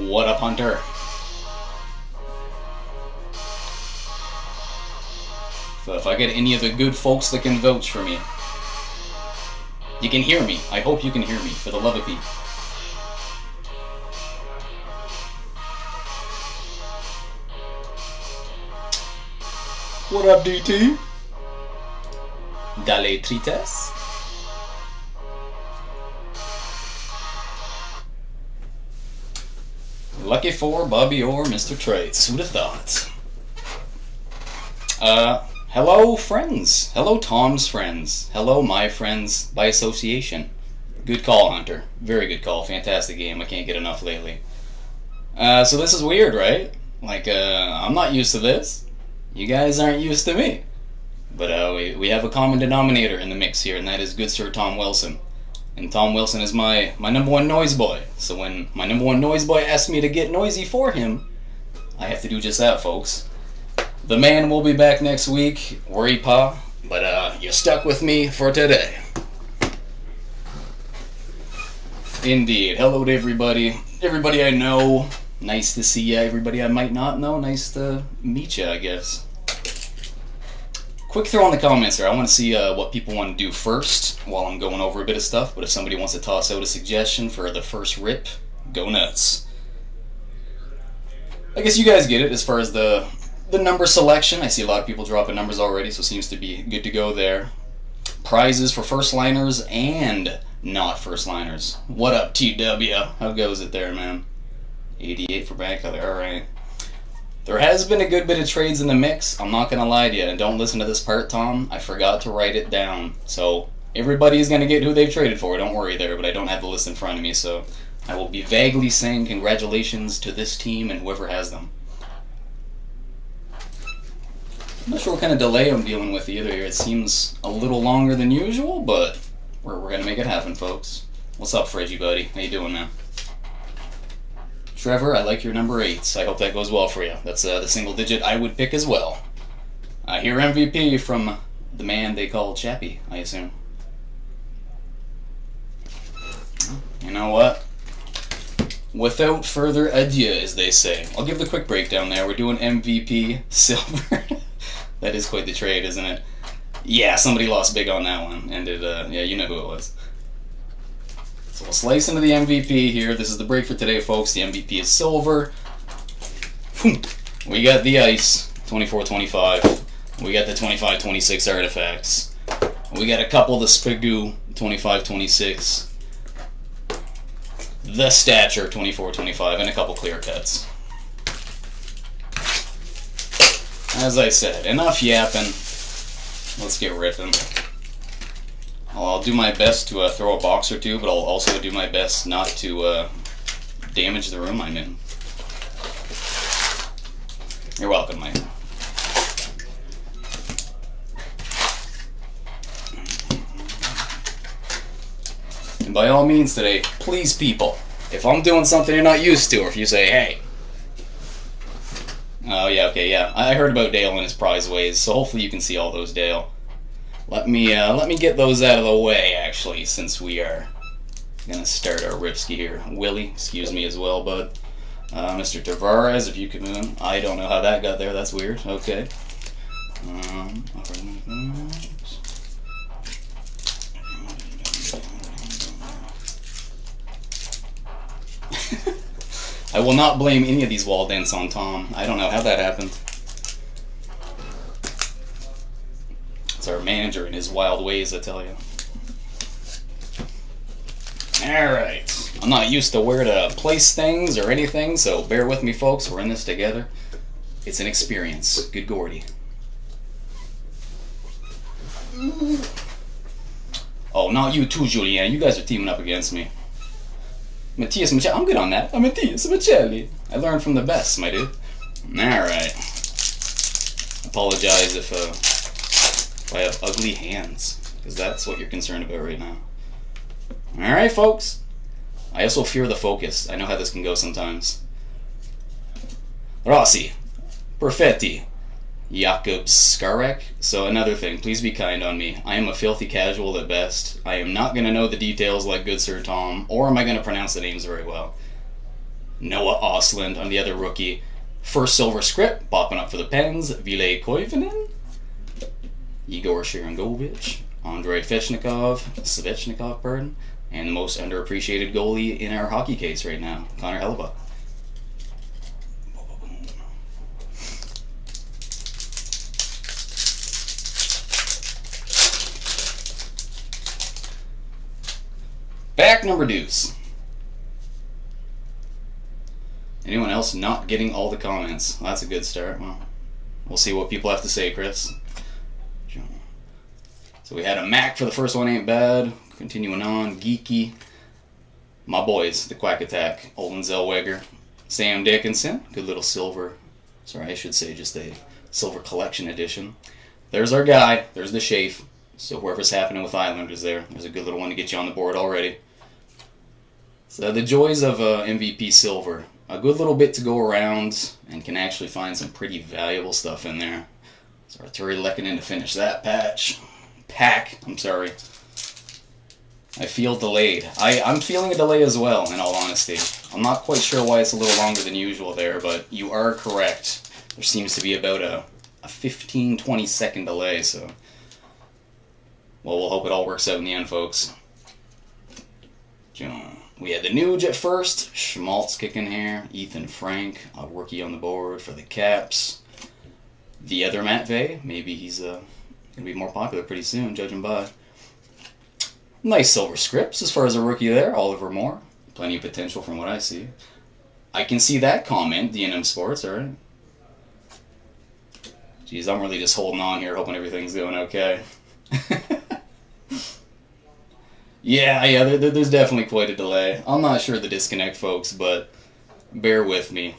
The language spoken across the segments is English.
What up, Hunter? So if I get any of the good folks that can vouch for me, you can hear me. I hope you can hear me, for the love of Pete. What up, DT? Dale Trites? Lucky for Bobby or Mr. Traits. Who'd have thought? Hello, friends. Hello, Tom's friends. Hello, my friends by association. Good call, Hunter. Very good call. Fantastic game. I can't get enough lately. So this is weird, right? Like, I'm not used to this. You guys aren't used to me. But we have a common denominator in the mix here, and that is good Sir Tom Wilson. And Tom Wilson is my number one noise boy. So when my number one noise boy asks me to get noisy for him, I have to do just that, folks. The man will be back next week, worry pa, but you're stuck with me for today. Indeed. Hello to everybody. Everybody I know. Nice to see ya. Everybody I might not know. Nice to meet ya, I guess. Quick throw in the comments there. I want to see what people want to do first while I'm going over a bit of stuff. But if somebody wants to toss out a suggestion for the first rip, go nuts. I guess you guys get it as far as the number selection. I see a lot of people dropping numbers already, so it seems to be good to go there. Prizes for first liners and not first liners. What up, TW? How goes it there, man? 88 for bank color. Alright. There has been a good bit of trades in the mix. I'm not going to lie to you. And don't listen to this part, Tom. I forgot to write it down. So everybody's going to get who they've traded for. Don't worry there. But I don't have the list in front of me. So I will be vaguely saying congratulations to this team and whoever has them. I'm not sure what kind of delay I'm dealing with either here. It seems a little longer than usual, but we're going to make it happen, folks. What's up, Fredgy, buddy? How you doing, man? Trevor, I like your number 8s. I hope that goes well for you. That's the single digit I would pick as well. I hear MVP from the man they call Chappie, I assume. You know what? Without further ado, as they say. I'll give the quick breakdown there. We're doing MVP silver. That is quite the trade, isn't it? Yeah, somebody lost big on that one. And yeah, you know who it was. So we'll slice into the MVP here. This is the break for today, folks. The MVP is silver. We got the ice, 24-25. We got the 25-26 artifacts. We got a couple of the Spigoo, 25-26. The Stature, 24-25, and a couple clear cuts. As I said, enough yapping. Let's get ripping. I'll do my best to throw a box or two, but I'll also do my best not to damage the room I'm in. You're welcome, Mike. And by all means today, please people, if I'm doing something you're not used to, or if you say, hey, oh yeah, okay, yeah, I heard about Dale and his prize ways, so hopefully you can see all those, Dale. Let me get those out of the way, actually, since we are gonna start our ripski here. Willie, excuse me as well, bud. Mr. Tavares, if you could move. I don't know how that got there. That's weird. Okay. I will not blame any of these wall dents on Tom. I don't know how that happened. It's our manager in his wild ways, I tell you. Alright. I'm not used to where to place things or anything, so bear with me, folks. We're in this together. It's an experience. Good Gordy. Oh, not you too, Julianne. You guys are teaming up against me. Matthias Michelli. I'm good on that. I'm Matthias Michelli. I learned from the best, my dude. Alright. Apologize if I have ugly hands, because that's what you're concerned about right now. Alright, folks. I also fear the focus. I know how this can go sometimes. Rossi. Perfetti. Jakub Skarek. So another thing, please be kind on me. I am a filthy casual at best. I am not going to know the details like good Sir Tom, or am I going to pronounce the names very well. Noah Ostlund on the other rookie. First silver script, popping up for the Pens, Ville Koivunen, Igor Sharangovich, Andrei Svechnikov, pardon, and the most underappreciated goalie in our hockey case right now, Connor Hellebuyck. Back number deuce. Anyone else not getting all the comments? Well, that's a good start. Well, we'll see what people have to say, Chris. So we had a Mac for the first one, ain't bad. Continuing on, Geeky. My boys, the Quack Attack, Olin Zellweger, Sam Dickinson, good little silver. Sorry, I should say just a silver collection edition. There's our guy. There's the Shafe. So whoever's happening with Islanders there's a good little one to get you on the board already. So the joys of MVP silver. A good little bit to go around and can actually find some pretty valuable stuff in there. So Arturi Lehkonen to finish that pack. I'm sorry. I feel delayed. I'm feeling a delay as well, in all honesty. I'm not quite sure why it's a little longer than usual there, but you are correct. There seems to be about a 15-20 second delay, so... Well, we'll hope it all works out in the end, folks. We had the Nuge at first, Schmaltz kicking here, Ethan Frank, a rookie on the board for the Caps. The other Matvey, maybe he's going to be more popular pretty soon, judging by. Nice silver scripts as far as a rookie there, Oliver Moore. Plenty of potential from what I see. I can see that comment, D&M Sports, alright. Jeez, I'm really just holding on here, hoping everything's going okay. Yeah, there's definitely quite a delay. I'm not sure the disconnect, folks, but bear with me.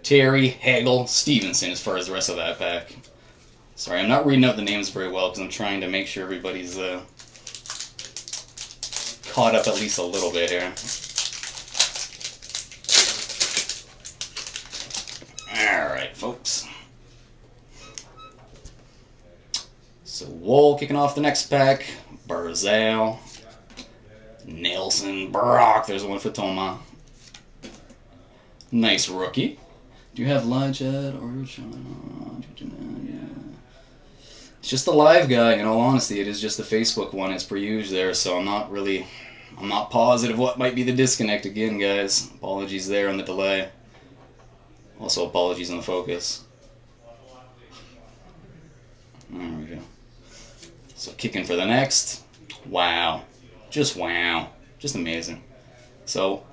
Terry, Hagel, Stevenson as far as the rest of that pack. Sorry, I'm not reading out the names very well because I'm trying to make sure everybody's caught up at least a little bit here. Alright, folks. So Wool kicking off the next pack. Barzal, Nelson, Brock. There's one for Toma. Nice rookie. Do you have live chat or yeah? It's just a live guy. In all honesty, it is just the Facebook one as per usual there. So I'm not positive what might be the disconnect again, guys. Apologies there on the delay. Also apologies on the focus. There we go. So kicking for the next. Wow. Just wow. Just amazing. So,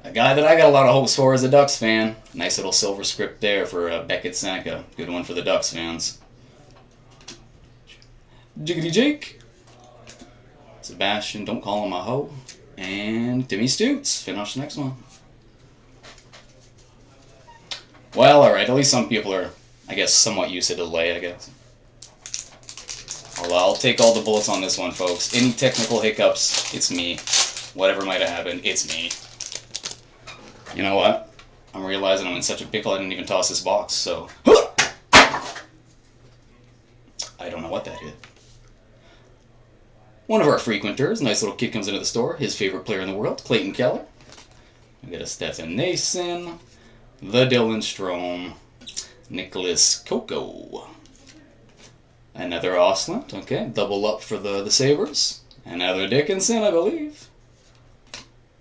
a guy that I got a lot of hopes for is a Ducks fan. Nice little silver script there for Beckett Seneca. Good one for the Ducks fans. Jiggity Jake. Sebastian, don't call him a hoe. And Timmy Stutes. Finish the next one. Well, alright. At least some people are, I guess, somewhat used to delay, I guess. I'll take all the bullets on this one, folks. Any technical hiccups, it's me. Whatever might have happened, it's me. You know what? I'm realizing I'm in such a pickle I didn't even toss this box, so... I don't know what that is. One of our frequenters, nice little kid comes into the store. His favorite player in the world, Clayton Keller. We got a Stefan Nason, the Dylan Strome, Nicholas Coco. Another Ostlund, okay, double up for the Sabres. Another Dickinson, I believe.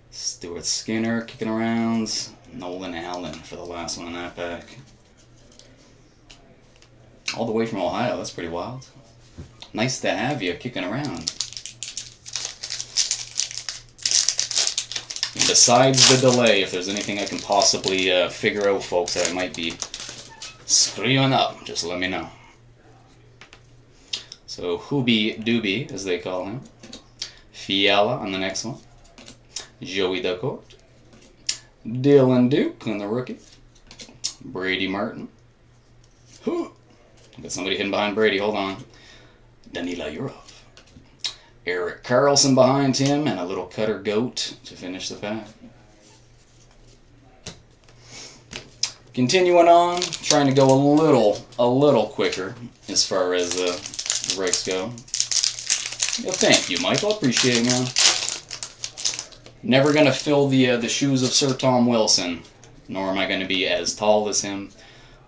Stuart Skinner kicking around. Nolan Allen for the last one in that pack. All the way from Ohio, that's pretty wild. Nice to have you kicking around. And besides the delay, if there's anything I can possibly figure out, folks, that I might be screwing up, just let me know. So, Hooby Dooby, as they call him. Fiala on the next one. Joey Ducourt. Dylan Duke on the rookie. Brady Martin. Got somebody hidden behind Brady, hold on. Danila Yurov. Eric Carlson behind him, and a little Cutter Goat to finish the pack. Continuing on, trying to go a little quicker as far as the breaks go. Yeah, thank you, Michael. Appreciate it, man. Never going to fill the shoes of Sir Tom Wilson, nor am I going to be as tall as him,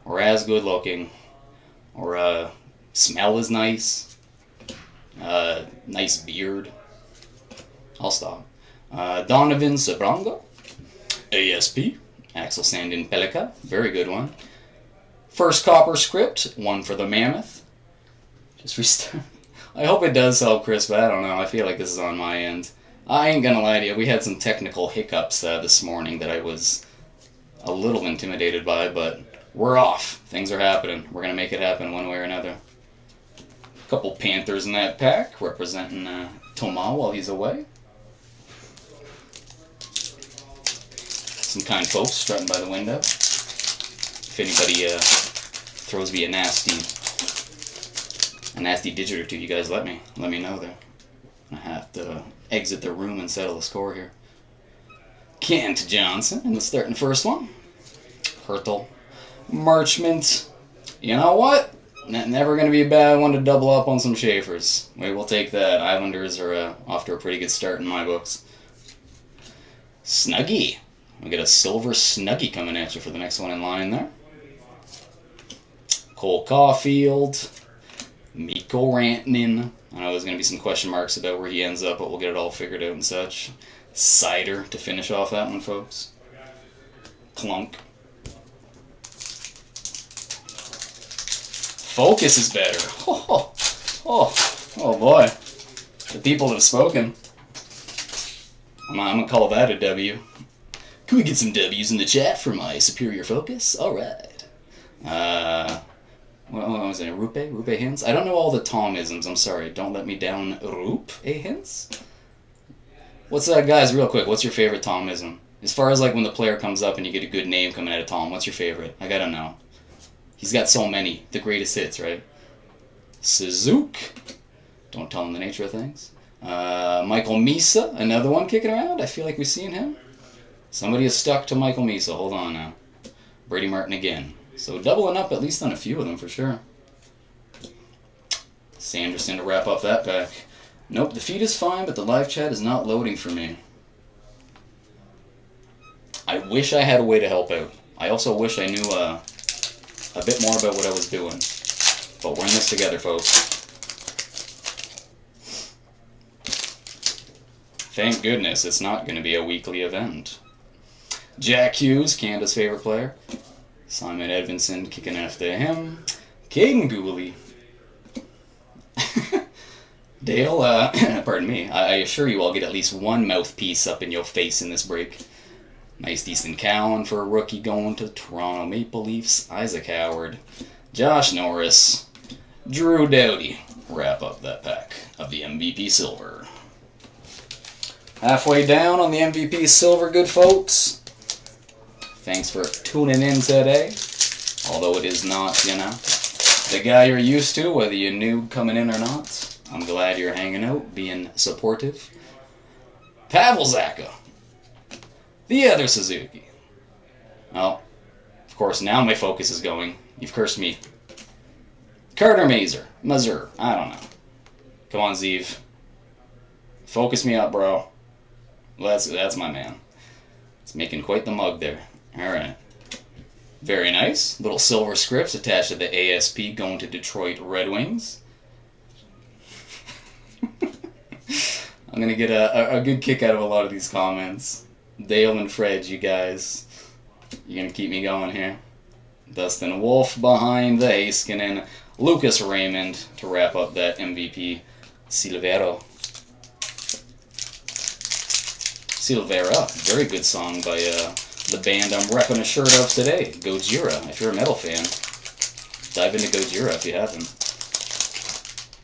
or as good looking, or smell as nice, nice beard. I'll stop. Donovan Sabrongo, ASP, Axel Sandin Pelika, very good one. First Copper script, one for the Mammoth. Just restart. I hope it does help, Chris, but I don't know. I feel like this is on my end. I ain't gonna lie to you, we had some technical hiccups this morning that I was a little intimidated by, but we're off. Things are happening. We're gonna make it happen one way or another. A couple Panthers in that pack, representing Thomas while he's away. Some kind folks strutting by the window. If anybody throws me a nasty digit or two, you guys let me know there. I have to exit the room and settle the score here. Kent Johnson in the starting first one. Hertel. Marchment. You know what? Never going to be a bad one to double up on some Schaefers. We will take that. Islanders are off to a pretty good start in my books. Snuggie. We get a silver Snuggie coming at you for the next one in line there. Cole Caulfield. Mikko Rantanen. I know there's going to be some question marks about where he ends up, but we'll get it all figured out and such. Cider to finish off that one, folks. Clunk. Focus is better. Oh boy. The people have spoken. I'm going to call that a W. Can we get some W's in the chat for my superior focus? Alright. What was it? Rupe Hintz? I don't know all the Tomisms. I'm sorry. Don't let me down. Rupe Hintz? What's that, guys? Real quick. What's your favorite Tomism? As far as like when the player comes up and you get a good name coming out of Tom, what's your favorite? I gotta know. He's got so many. The greatest hits, right? Suzuki. Don't tell him the nature of things. Michael Misa, another one kicking around. I feel like we've seen him. Somebody is stuck to Michael Misa. Hold on now. Brady Martin again. So doubling up at least on a few of them for sure. Sanderson to wrap up that pack. Nope, the feed is fine, but the live chat is not loading for me. I wish I had a way to help out. I also wish I knew a bit more about what I was doing. But we're in this together, folks. Thank goodness it's not going to be a weekly event. Jack Hughes, Canada's favorite player. Simon Edvinson kicking after him. Caden Gooley. Dale, pardon me, I assure you I'll get at least one mouthpiece up in your face in this break. Nice decent Cowan for a rookie going to the Toronto Maple Leafs. Isaac Howard. Josh Norris. Drew Doughty. Wrap up that pack of the MVP Silver. Halfway down on the MVP Silver, good folks. Thanks for tuning in today. Although it is not, you know, the guy you're used to, whether you're new coming in or not. I'm glad you're hanging out, being supportive. Pavel Zacha. The other Suzuki. Well, of course, now my focus is going. You've cursed me. Carter Mazur. I don't know. Come on, Zeev. Focus me up, bro. Well, that's my man. It's making quite the mug there. Alright. Very nice. Little silver scripts attached to the ASP going to Detroit Red Wings. I'm going to get a good kick out of a lot of these comments. Dale and Fred, you guys. You're going to keep me going here. Dustin Wolf behind the Heiskanen. Lucas Raymond to wrap up that MVP Silvera. Very good song by the band I'm repping a shirt of today, Gojira. If you're a metal fan, dive into Gojira if you haven't.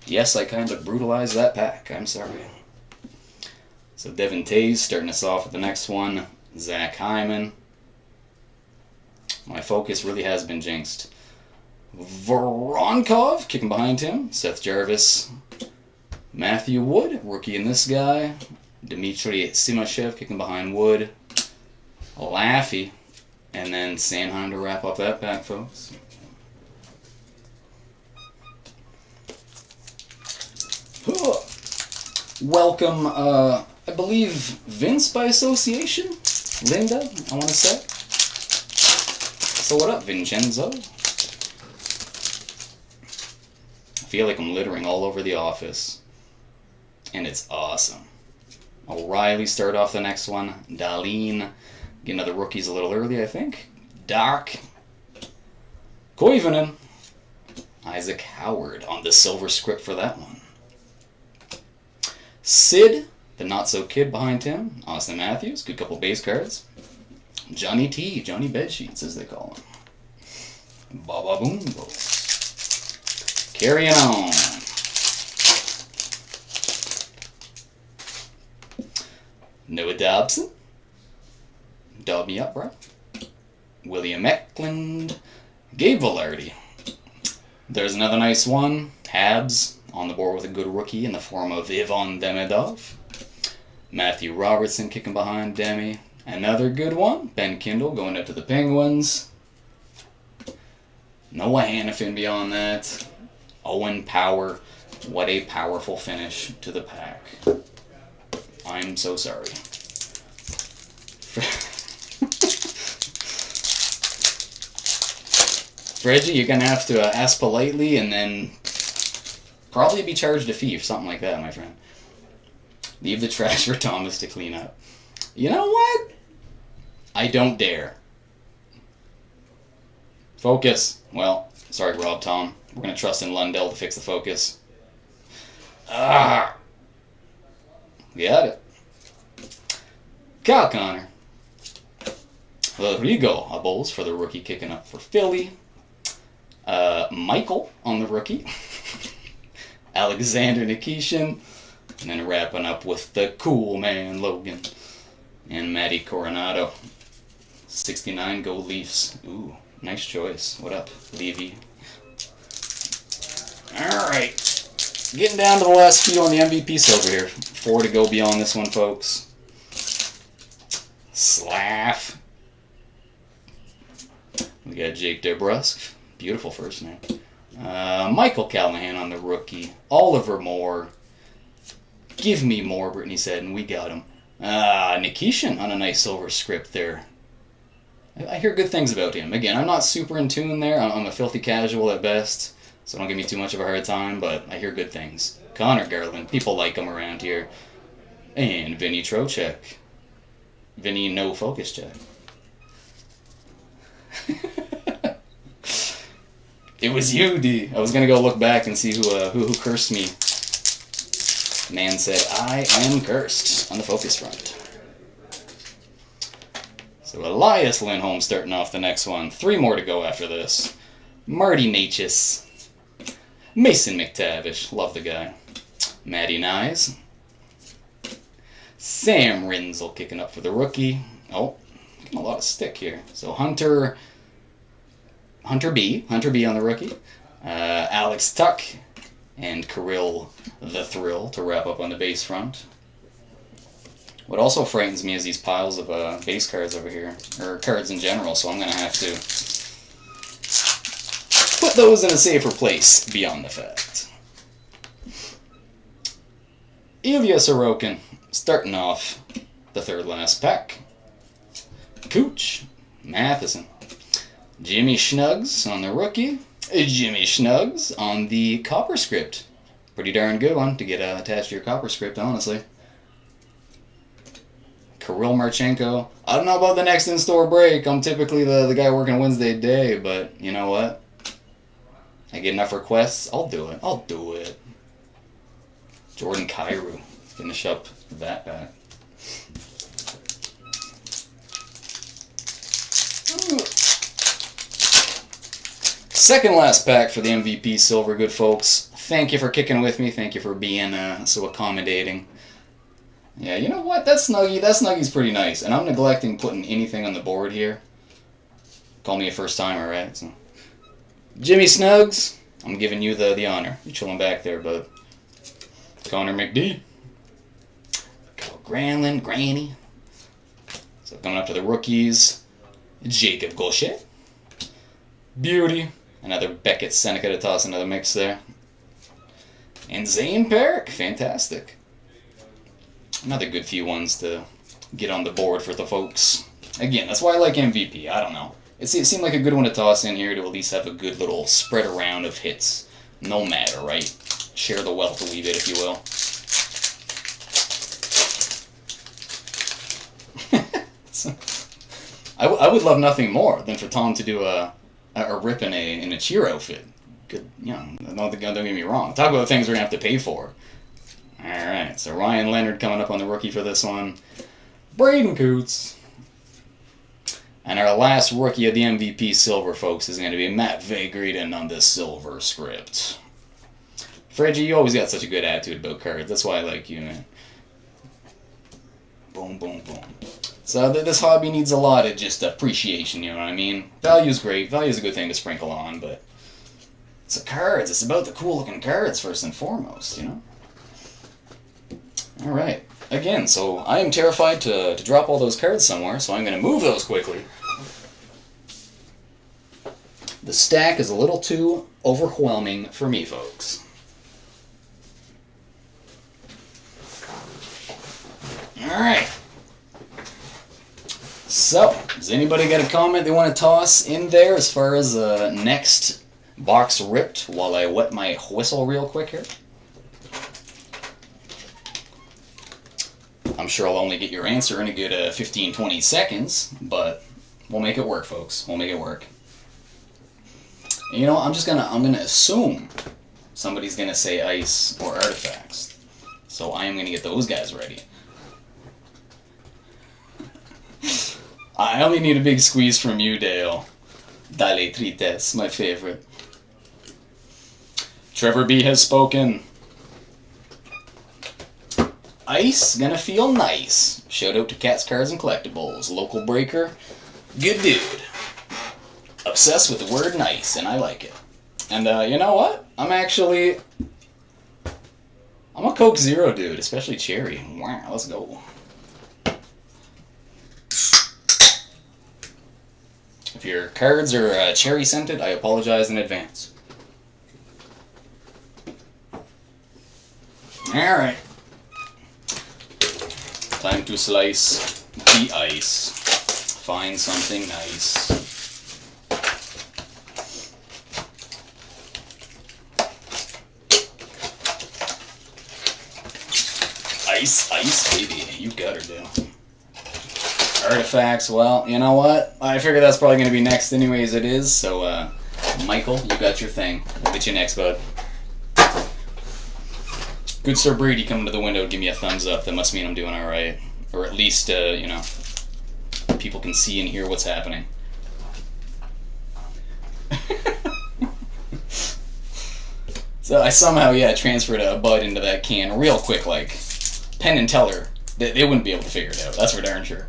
Yes, I kind of brutalized that pack. I'm sorry. So Devin Tays starting us off with the next one. Zach Hyman. My focus really has been jinxed. Voronkov kicking behind him. Seth Jarvis. Matthew Wood, rookie in this guy. Dmitry Simashev kicking behind Wood. Laffy. And then Sanheim to wrap up that pack, folks. Welcome, I believe Vince by association? Linda, I want to say. So what up, Vincenzo? I feel like I'm littering all over the office. And it's awesome. O'Reilly start off the next one. Darlene. Get another rookies a little early, I think. Dark. Koivunen. Isaac Howard on the silver script for that one. Sid, the not-so-kid behind him. Austin Matthews, good couple base cards. Johnny T, Johnny Bedsheets as they call him. Baba Boombo. Carrying on. Noah Dobson. Dub me up, bro. William Eklund. Gabe Velarde. There's another nice one. Habs on the board with a good rookie in the form of Ivan Demidov. Matthew Robertson kicking behind Demi. Another good one. Ben Kindle going out to the Penguins. Noah Hannafin beyond that. Owen Power. What a powerful finish to the pack. I'm so sorry. Reggie, you're going to have to ask politely and then probably be charged a fee or something like that, my friend. Leave the trash for Thomas to clean up. You know what? I don't dare. Focus. Well, sorry, Rob Tom. We're going to trust in Lundell to fix the focus. Got it. Kyle Connor. Rodrigo Abols for the rookie kicking up for Philly. Michael on the rookie. Alexander Nikishin. And then wrapping up with the cool man Logan. And Matty Coronado. 69 Go Leafs. Ooh, nice choice. What up, Levy? Alright. Getting down to the last few on the MVP silver here. 4 to go beyond this one, folks. Slav. We got Jake DeBrusk. Beautiful first name. Michael Callahan on the rookie. Oliver Moore. Give me more, Brittany said, and we got him. Nikishin on a nice silver script there. I hear good things about him. Again, I'm not super in tune there. I'm a filthy casual at best, so don't give me too much of a hard time, but I hear good things. Connor Garland. People like him around here. And Vinny Trocheck. Vinny no focus check. It was you, D. I was gonna go look back and see who cursed me. Man said, I am cursed on the focus front. So Elias Lindholm starting off the next one. 3 more to go after this. Marty Natchez. Mason McTavish. Love the guy. Matty Nyes. Sam Rinzel kicking up for the rookie. Oh, getting a lot of stick here. So Hunter B on the rookie. Alex Tuck and Kirill the Thrill to wrap up on the base front. What also frightens me is these piles of base cards over here, or cards in general, so I'm going to have to put those in a safer place beyond the fact. Ilya Sorokin starting off the third last pack. Cooch, Matheson. Jimmy Schnuggs on the rookie. Jimmy Schnuggs on the copper script. Pretty darn good one to get attached to your copper script, honestly. Kirill Marchenko. I don't know about the next in-store break. I'm typically the guy working Wednesday day, but you know what? I get enough requests. I'll do it. Jordan Kyrou. Finish up that pack. Second last pack for the MVP Silver, good folks. Thank you for kicking with me. Thank you for being so accommodating. Yeah, you know what? That Snuggie's pretty nice. And I'm neglecting putting anything on the board here. Call me a first timer, right? So, Jimmy Snuggs, I'm giving you the honor. You're chilling back there, bud. Connor McD. Kyle Granlund, Granny. So coming up to the rookies. Jacob Gaucher. Beauty. Another Beckett Seneca to toss into the mix there. And Zane Perrick. Fantastic. Another good few ones to get on the board for the folks. Again, that's why I like MVP. I don't know. It seemed like a good one to toss in here to at least have a good little spread around of hits. No matter, right? Share the wealth a wee bit, if you will. I would love nothing more than for Tom to do a rip in a cheer outfit. Good, don't get me wrong. Talk about things we're gonna have to pay for. All right, so Ryan Leonard coming up on the rookie for this one. Braden Coots. And our last rookie of the MVP silver, folks, is going to be Matt Vagreden on this silver script. Fredgie, you always got such a good attitude about cards. That's why I like you, man. Boom, boom, boom. So this hobby needs a lot of just appreciation, you know what I mean? Value's great. Value's a good thing to sprinkle on, but it's the cards. It's about the cool-looking cards first and foremost, you know? All right. Again, so I am terrified to drop all those cards somewhere, so I'm going to move those quickly. The stack is a little too overwhelming for me, folks. Alright. So, does anybody got a comment they want to toss in there as far as next box ripped while I wet my whistle real quick here? I'm sure I'll only get your answer in a good 15-20 seconds, but we'll make it work, folks. We'll make it work. And you know, I'm gonna assume somebody's gonna say ice or artifacts, so I am gonna get those guys ready. I only need a big squeeze from you, Dale. Dale Trites, my favorite. Trevor B has spoken. Ice, gonna feel nice. Shout out to Cats, Cards, and Collectibles. Local breaker, good dude. Obsessed with the word nice, and I like it. And you know what? I'm a Coke Zero dude, especially cherry. Wow, let's go. If your cards are cherry scented, I apologize in advance. Alright. Time to slice the ice. Find something nice. Ice, baby. You got her, Dale. Artifacts, well, you know what? I figure that's probably going to be next anyway as it is, so, Michael, you got your thing. We'll get you next, bud. Good Sir Brady coming to the window to give me a thumbs up. That must mean I'm doing alright. Or at least, you know, people can see and hear what's happening. So I somehow, transferred a bud into that can real quick, like Penn and Teller. They wouldn't be able to figure it out. That's for darn sure.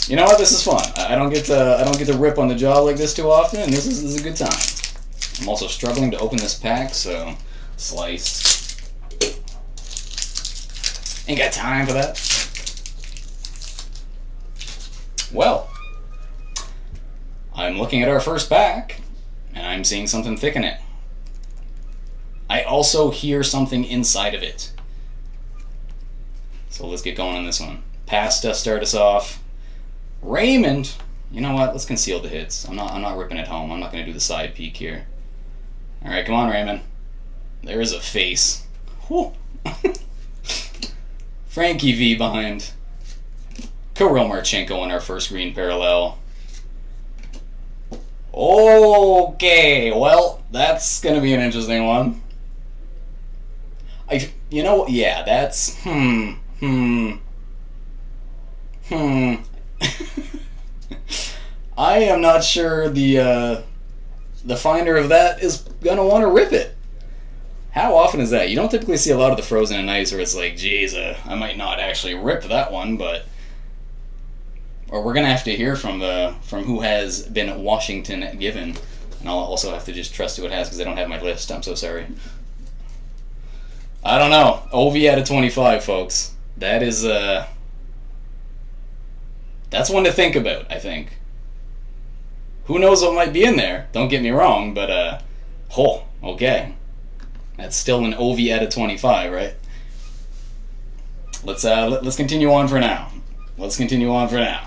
You know what? This is fun. I don't get to rip on the jaw like this too often, and this is a good time. I'm also struggling to open this pack, so slice. Ain't got time for that. Well, I'm looking at our first pack, and I'm seeing something thick in it. I also hear something inside of it. So let's get going on this one. Pasta, start us off. Raymond. You know what? Let's conceal the hits. I'm not ripping it home. I'm not going to do the side peek here. All right, come on, Raymond. There is a face. Whew. Frankie V behind. Kirill Marchenko in our first green parallel. Okay, well, that's going to be an interesting one. You know what? Yeah, that's... I am not sure the finder of that is gonna want to rip it. How often is that? You don't typically see a lot of the frozen and ice where it's like, geez, I might not actually rip that one, but... Or we're gonna have to hear from who has been Washington given. And I'll also have to just trust who it has because I don't have my list. I'm so sorry. I don't know. OV out of 25, folks. That is, that's one to think about, I think. Who knows what might be in there? Don't get me wrong, but, okay. That's still an OV out of 25, right? Let's continue on for now. Let's continue on for now.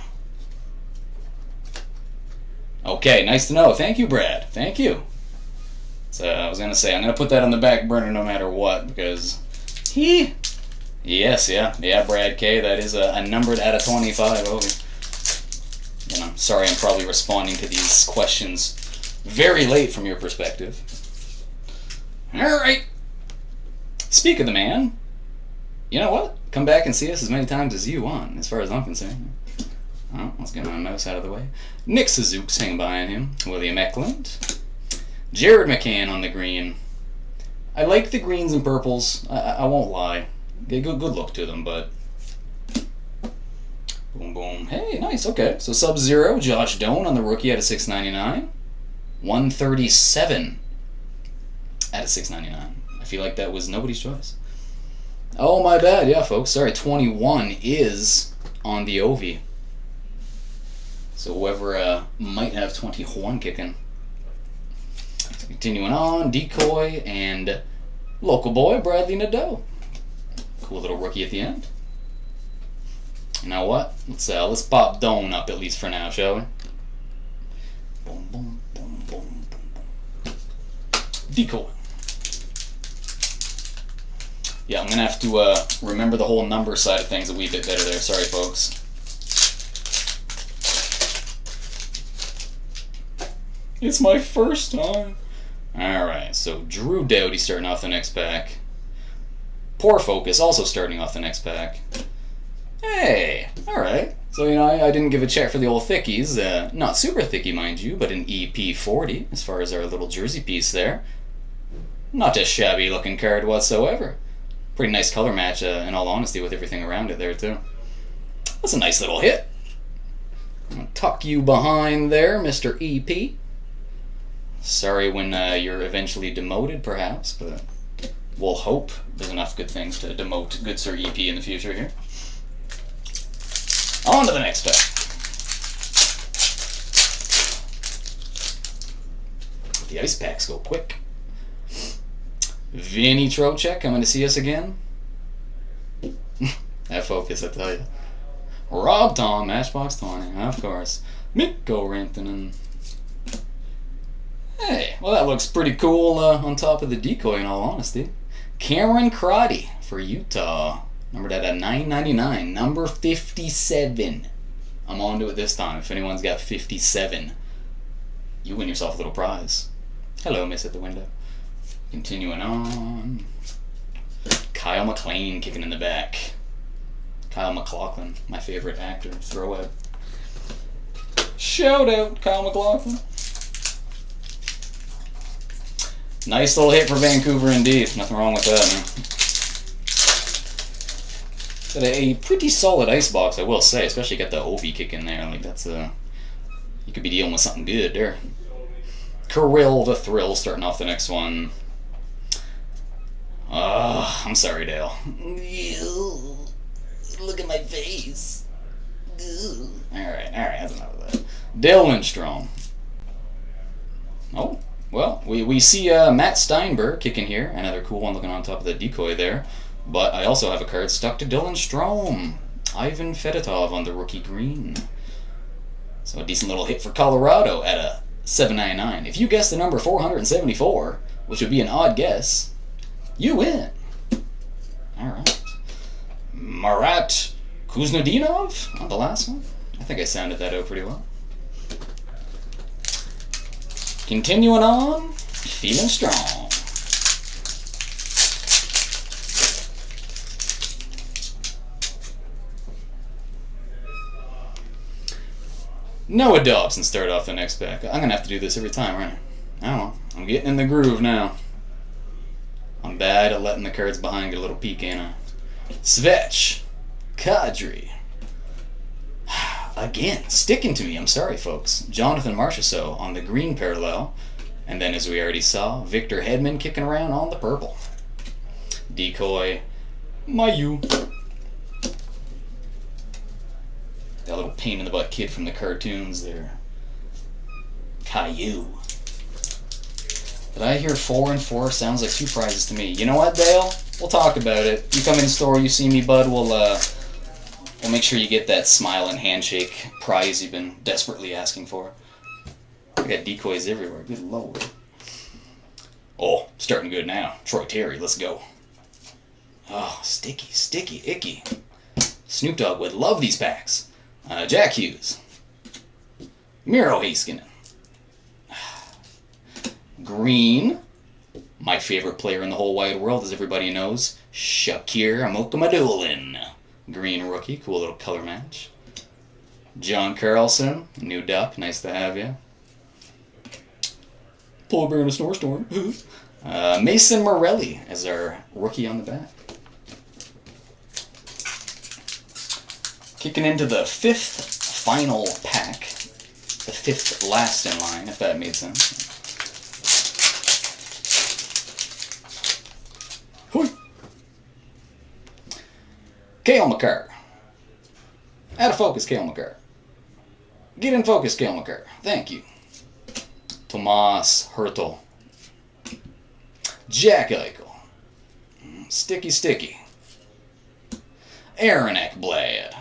Okay, nice to know. Thank you, Brad. Thank you. So I was gonna say I'm gonna put that on the back burner no matter what because yes, yeah, Brad K. That is a numbered out of 25. And I'm sorry, I'm probably responding to these questions very late from your perspective. All right. Speak of the man. You know what? Come back and see us as many times as you want, as far as I'm concerned. Oh, let's get my mouse out of the way. Nick Suzuki's hanging behind him. William Eklund. Jared McCann on the green. I like the greens and purples. I won't lie. Good look to them, but... Boom, boom. Hey, nice. Okay. So Sub-Zero, Josh Doan on the rookie out of 699. 137 out of 699. I feel like that was nobody's choice. Oh, my bad. Yeah, folks. Sorry. 21 is on the Ovi. So whoever might have 21 kicking. Continuing on, Decoy and local boy Bradley Nadeau. Cool little rookie at the end. You know what? Let's pop Doan up at least for now, shall we? Boom, boom, boom, boom, boom, boom. Decoy. Yeah, I'm gonna have to remember the whole number side of things a wee bit better there. Sorry, folks. It's my first time. Alright, so Drew Doughty starting off the next pack. Poor Focus also starting off the next pack. Hey, alright. So, you know, I didn't give a check for the old thickies. Not super thicky, mind you, but an EP40 as far as our little jersey piece there. Not a shabby looking card whatsoever. Pretty nice color match, in all honesty, with everything around it there, too. That's a nice little hit. I'm going to tuck you behind there, Mr. EP. Sorry when you're eventually demoted, perhaps, but we'll hope there's enough good things to demote good Sir EP in the future here. On to the next pack. The ice packs go quick. Vinny Trocheck coming to see us again. That Focus, I tell you. Rob Tom, Matchbox 20, of course. Mikko Rantanen. Hey, well that looks pretty cool on top of the Decoy in all honesty. Cameron Crotty for Utah. Numbered at a 999. Number 57. I'm on to it this time. If anyone's got 57, you win yourself a little prize. Hello, miss at the window. Continuing on. Kyle MacLean kicking in the back. Kyle MacLachlan, my favorite actor. Throw out. Shout out, Kyle MacLachlan. Nice little hit for Vancouver indeed. Nothing wrong with that, man. Got a pretty solid icebox, I will say. Especially got the Ovi kick in there. Like that's you could be dealing with something good there. Kirill the Thrill starting off the next one. I'm sorry, Dale. Look at my face. Alright, that's enough of that. Dale Lindstrom. Oh. Well, we see Matt Steinberg kicking here. Another cool one looking on top of the Decoy there. But I also have a card stuck to Dylan Strome. Ivan Fedotov on the rookie green. So a decent little hit for Colorado at a 799. If you guess the number 474, which would be an odd guess, you win. Alright. Marat Kuznetsov on the last one. I think I sounded that out pretty well. Continuing on, feeling strong. Noah Dobson start off the next pack. I'm going to have to do this every time, right? I don't know. I'm getting in the groove now. I'm bad at letting the cards behind get a little peek in. Svech. Kadri. Again, sticking to me. I'm sorry, folks. Jonathan Marchessault on the green parallel. And then, as we already saw, Victor Hedman kicking around on the purple. Decoy. Mayu. That little pain-in-the-butt kid from the cartoons there. Caillou. Did I hear 4 and 4? Sounds like 2 prizes to me. You know what, Dale? We'll talk about it. You come in the store, you see me, bud. We'll make sure you get that smile and handshake prize you've been desperately asking for. We got decoys everywhere. Good lord. Oh, starting good now. Troy Terry, let's go. Oh, sticky, icky. Snoop Dogg would love these packs. Jack Hughes. Miro Heiskanen. Green. My favorite player in the whole wide world, as everybody knows. Shakir Amokamadulin. Green rookie. Cool little color match. John Carlson. New Duck. Nice to have you. Polar bear in a snowstorm. Mason Morelli as our rookie on the back. Kicking into the 5th final pack. The 5th last in line, if that made sense. Hoi. Cale Makar. Out of focus, Cale Makar. Get in focus, Cale Makar. Thank you. Tomas Hertel. Jack Eichel. Sticky. Aaron Ekblad.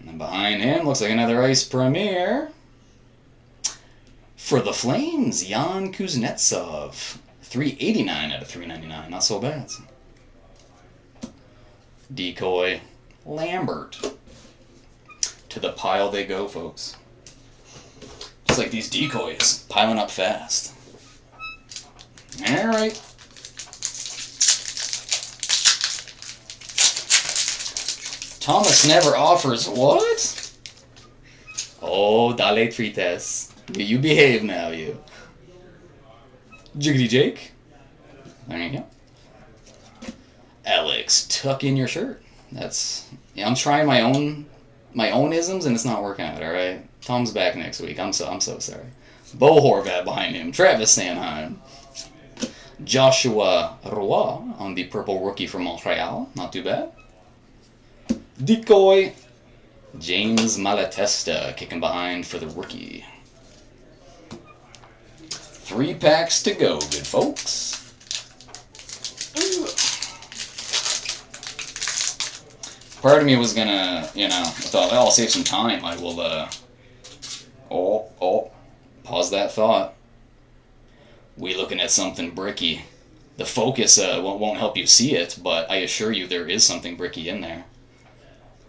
And behind him, looks like another Ice Premier. For the Flames, Jan Kuznetsov. 389 out of 399. Not so bad. Decoy Lambert. To the pile they go, folks. Just like these decoys, piling up fast. Alright. Thomas never offers what? Oh, Dale Trites. You behave now, you. Jiggity Jake. There you go. Alex, tuck in your shirt. I'm trying my own isms and it's not working out, alright? Tom's back next week. I'm so sorry. Bo Horvat behind him. Travis Sanheim. Joshua Roy on the purple rookie from Montreal. Not too bad. Decoy. James Malatesta kicking behind for the rookie. 3 packs to go, good folks. Part of me was gonna, I thought, well, I'll save some time. I will, pause that thought. We looking at something bricky. The focus won't help you see it, but I assure you there is something bricky in there.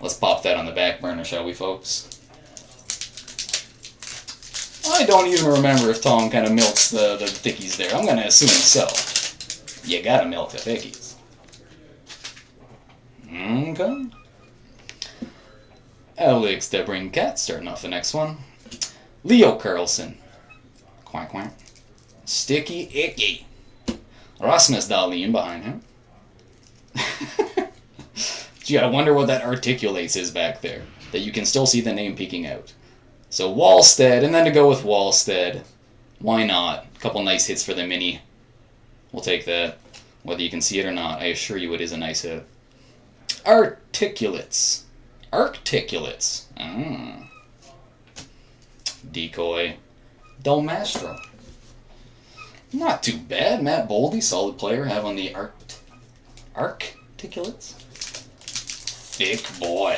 Let's pop that on the back burner, shall we, folks? I don't even remember if Tom kind of milks the thickies there. I'm going to assume so. You gotta milk the thickies. Okay. Alex DeBrincat starting off the next one. Leo Carlson. Quack, quack. Sticky Icky. Rasmus Dahlin behind him. Gee, I wonder what that articulates is back there. That you can still see the name peeking out. So Wallstead, and then to go with Wallstead, why not? A couple nice hits for the mini. We'll take that. Whether you can see it or not, I assure you it is a nice hit. Articulates. Articulates. Decoy. Del Mastro. Not too bad. Matt Boldy, solid player. Have on the Articulates. Thick boy.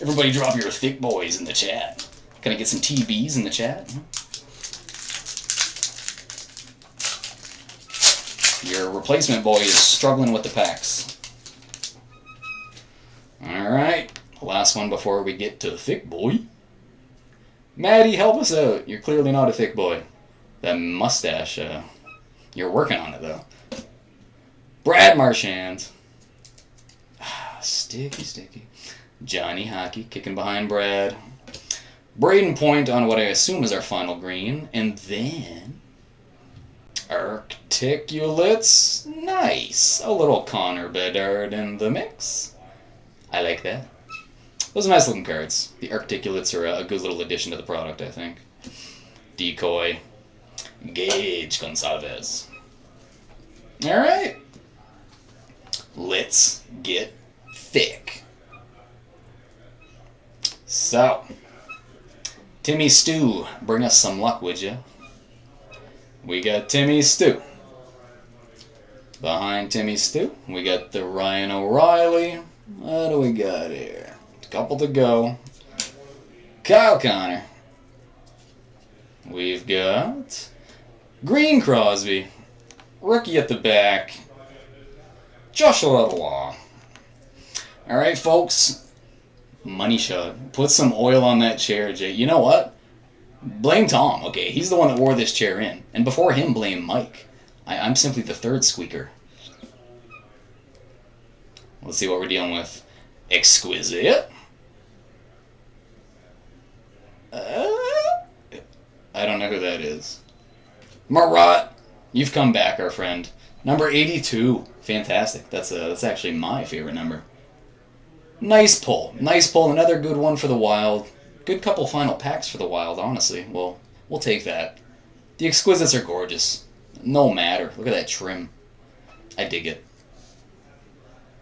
Everybody drop your thick boys in the chat. Can I get some TBs in the chat? Your replacement boy is struggling with the packs. Alright, last one before we get to thick boy. Maddie, help us out. You're clearly not a thick boy. That mustache, you're working on it though. Brad Marchand. Sticky. Johnny Hockey kicking behind Brad. Braden Point on what I assume is our final green. And then Articulates. Nice. A little Connor Bedard in the mix. I like that. Those are nice looking cards. The Articulates are a good little addition to the product, I think. Decoy. Gage Gonçalves. Alright. Let's get thick. So, Timmy Stew, bring us some luck, would you? We got Timmy Stew. Behind Timmy Stu, we got the Ryan O'Reilly. What do we got here? A couple to go. Kyle Connor. We've got Green Crosby. Rookie at the back. Joshua Law. Alright, folks. Money shot. Put some oil on that chair, Jay. You know what? Blame Tom. Okay, he's the one that wore this chair in. And before him, blame Mike. I'm simply the third squeaker. Let's see what we're dealing with. Exquisite. I don't know who that is. Marat, you've come back, our friend. Number 82. Fantastic. That's actually my favorite number. Nice pull. Nice pull. Another good one for the Wild. Good couple final packs for the Wild, honestly. We'll take that. The Exquisites are gorgeous. No matter. Look at that trim. I dig it.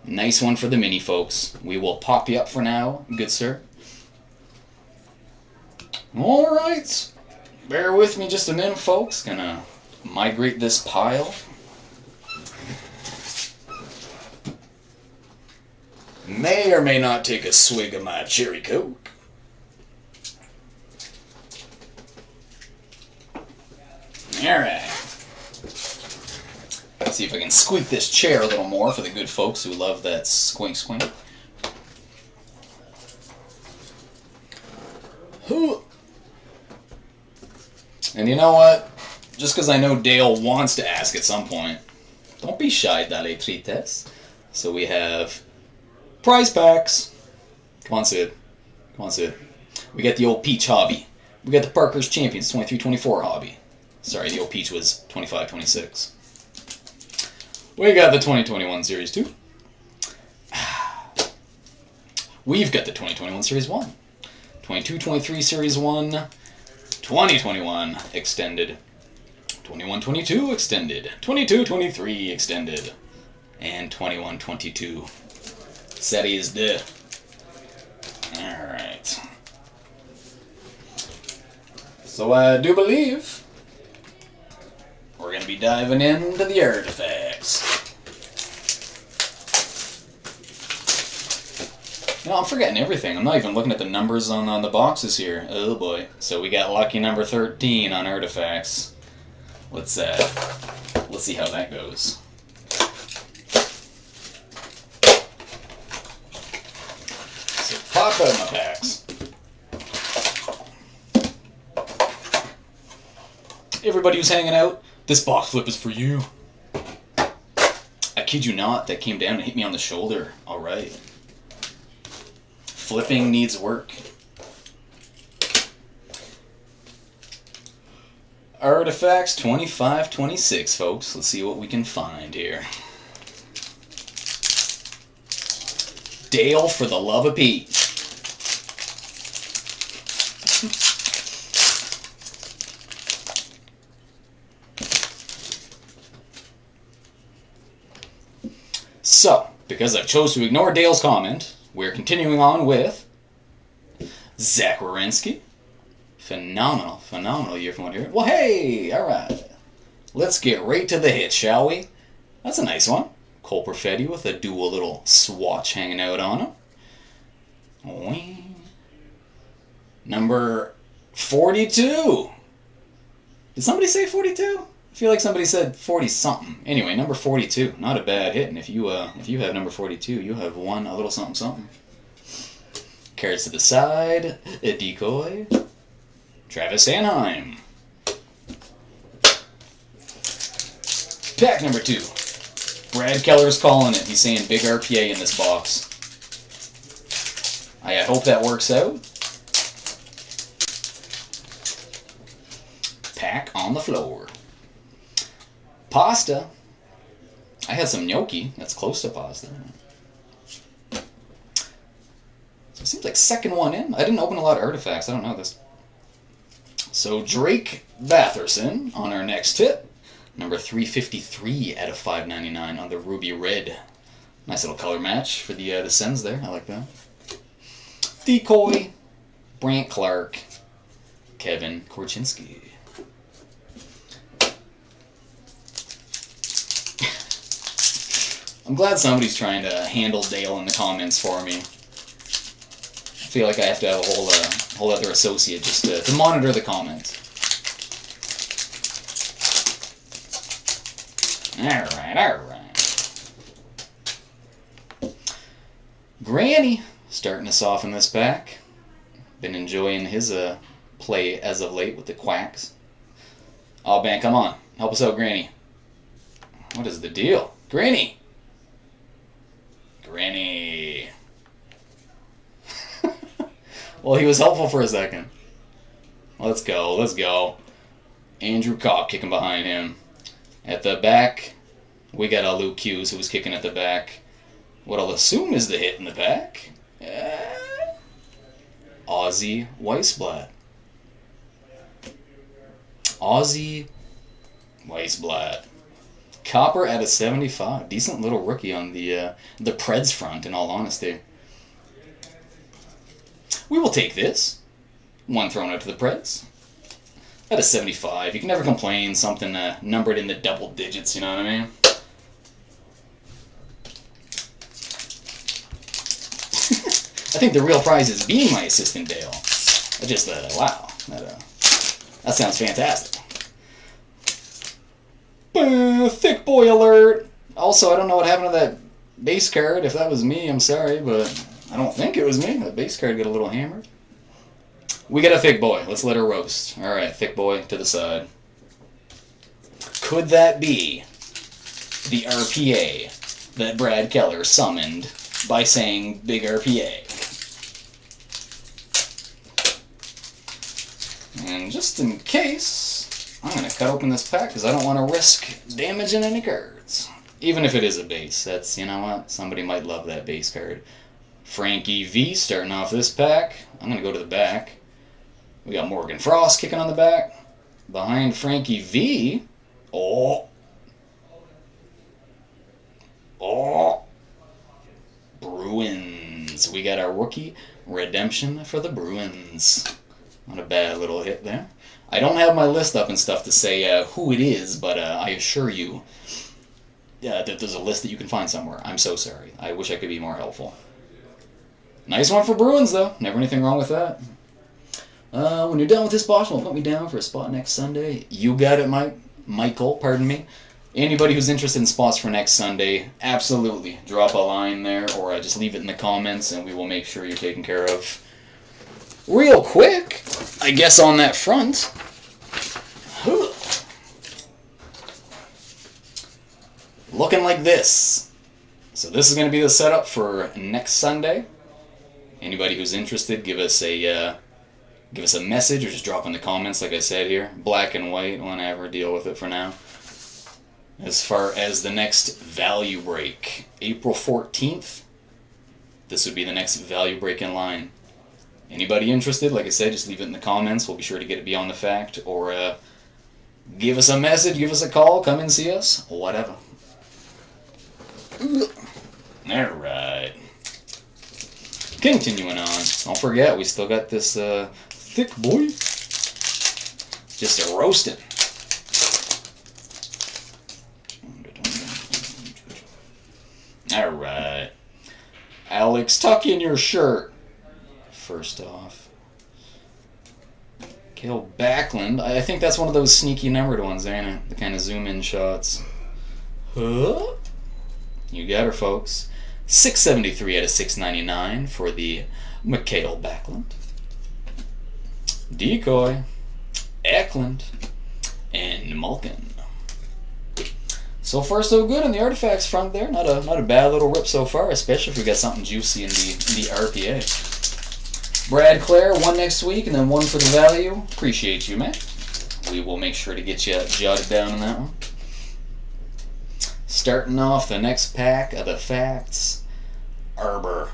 Nice one for the mini, folks. We will pop you up for now, good sir. Alright. Bear with me just a minute, folks. Gonna migrate this pile. May or may not take a swig of my cherry coke. Alright. Let's see if I can squeak this chair a little more for the good folks who love that squink squink. And you know what? Just because I know Dale wants to ask at some point, don't be shy, Dale Trites. So we have prize packs. Come on, Sid. Come on, Sid. We got the old Peach hobby. We got the Parker's Champions 23-24 hobby. Sorry, the old Peach was 25-26. We got the 2021 Series 2. We've got the 2021 Series 1. 22-23 Series 1. 2021 Extended. 21-22 Extended. 22-23 Extended. And 21-22. Seti is dead. Alright. So I do believe we're going to be diving into the artifacts. No, I'm forgetting everything. I'm not even looking at the numbers on the boxes here. Oh boy. So we got lucky number 13 on artifacts. Let's see how that goes. So pop out my packs. Everybody who's hanging out, this box flip is for you. I kid you not, that came down and hit me on the shoulder. Alright. Flipping needs work. Artifacts 25-26, folks. Let's see what we can find here. Dale for the love of Pete. So, because I chose to ignore Dale's comment, we're continuing on with Zach Werenski. Phenomenal year from what here. Well, hey, all right. Let's get right to the hit, shall we? That's a nice one. Cole Perfetti with a dual little swatch hanging out on him. Wing. Number 42. Did somebody say 42? I feel like somebody said 40-something. Anyway, number 42. Not a bad hit. And if you have number 42, you have won a little something. Carrots to the side. A decoy. Travis Sanheim. Pack number 2. Brad Keller's calling it. He's saying big RPA in this box. I hope that works out. Pack on the floor. Pasta. I had some gnocchi. That's close to pasta. So it seems like second one in. I didn't open a lot of artifacts. I don't know this. So Drake Batherson on our next hit. Number 353 out of 599 on the ruby red. Nice little color match for the Sens there. I like that. Decoy. Brant Clark. Kevin Korchinski. I'm glad somebody's trying to handle Dale in the comments for me. I feel like I have to have a whole other associate just to monitor the comments. Alright. Granny starting us off in this pack. Been enjoying his play as of late with the Quacks. Oh, man, come on. Help us out, Granny. What is the deal? Granny! Granny! Well, he was helpful for a second. Let's go. Andrew Cobb kicking behind him. At the back, we got a Luke Hughes who was kicking at the back. What I'll assume is the hit in the back. Ozzy Weissblatt. Ozzy Weissblatt. Copper at a 75. Decent little rookie on the Preds front, in all honesty. We will take this. One thrown out to the Preds. At a 75. You can never complain. Something numbered in the double digits, you know what I mean? I think the real prize is being my assistant, Dale. I just, wow. That sounds fantastic. Thick boy alert. Also, I don't know what happened to that base card. If that was me, I'm sorry, but I don't think it was me. That base card got a little hammered. We got a thick boy. Let's let her roast. Alright, thick boy to the side. Could that be the RPA that Brad Keller summoned by saying big RPA? And just in case, I'm going to cut open this pack because I don't want to risk damaging any cards. Even if it is a base. That's, you know what? Somebody might love that base card. Frankie V starting off this pack. I'm going to go to the back. We got Morgan Frost kicking on the back. Behind Frankie V. Oh. Bruins. We got our rookie redemption for the Bruins. Not a bad little hit there. I don't have my list up and stuff to say who it is, but I assure you that there's a list that you can find somewhere. I'm so sorry. I wish I could be more helpful. Nice one for Bruins, though. Never anything wrong with that. When you're done with this box, put me down for a spot next Sunday. You got it, Michael, pardon me. Anybody who's interested in spots for next Sunday, absolutely. Drop a line there, or just leave it in the comments, and we will make sure you're taken care of. Real quick, I guess on that front. Looking like this. So this is going to be the setup for next Sunday. Anybody who's interested, give us a message or just drop in the comments, like I said here. Black and white, whatever, deal with it for now. As far as the next value break, April 14th, this would be the next value break in line. Anybody interested, like I said, just leave it in the comments. We'll be sure to get it beyond the fact. Or give us a message, give us a call, come and see us, whatever. Alright. Continuing on. Don't forget, we still got this thick boy. Just a roasting. Alright. Alex, tuck in your shirt. First off. Cale Backlund. I think that's one of those sneaky numbered ones, ain't it? The kind of zoom in shots. Huh? You got her, folks. 673 out of 699 for the Mikael Backlund. Decoy, Eklund, and Malkin. So far, so good on the artifacts front there. Not a bad little rip so far, especially if we got something juicy in the RPA. Brad Clare, one next week, and then one for the value. Appreciate you, man. We will make sure to get you jotted down on that one. Starting off the next pack of the facts, Arber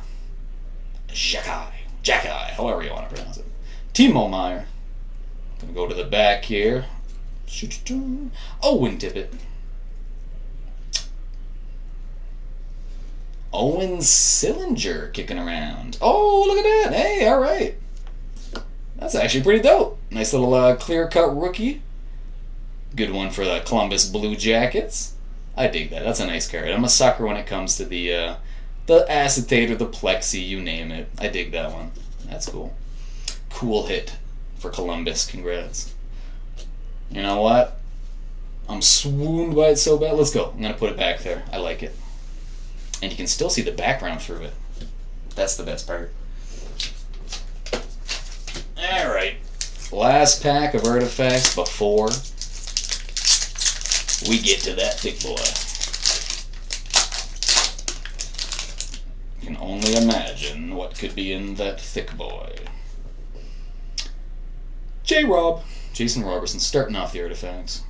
Jacki, however you want to pronounce it. Timo Meyer. Gonna go to the back here. Owen Tippett. Owen Sillinger kicking around. Oh, look at that. Hey, all right. That's actually pretty dope. Nice little clear-cut rookie. Good one for the Columbus Blue Jackets. I dig that. That's a nice card. I'm a sucker when it comes to the acetate or the plexi, you name it. I dig that one. That's cool. Cool hit for Columbus. Congrats. You know what? I'm swooned by it so bad. Let's go. I'm going to put it back there. I like it. And you can still see the background through it. That's the best part. Alright. Last pack of artifacts before we get to that thick boy. You can only imagine what could be in that thick boy. J-Rob. Jason Robertson starting off the artifacts.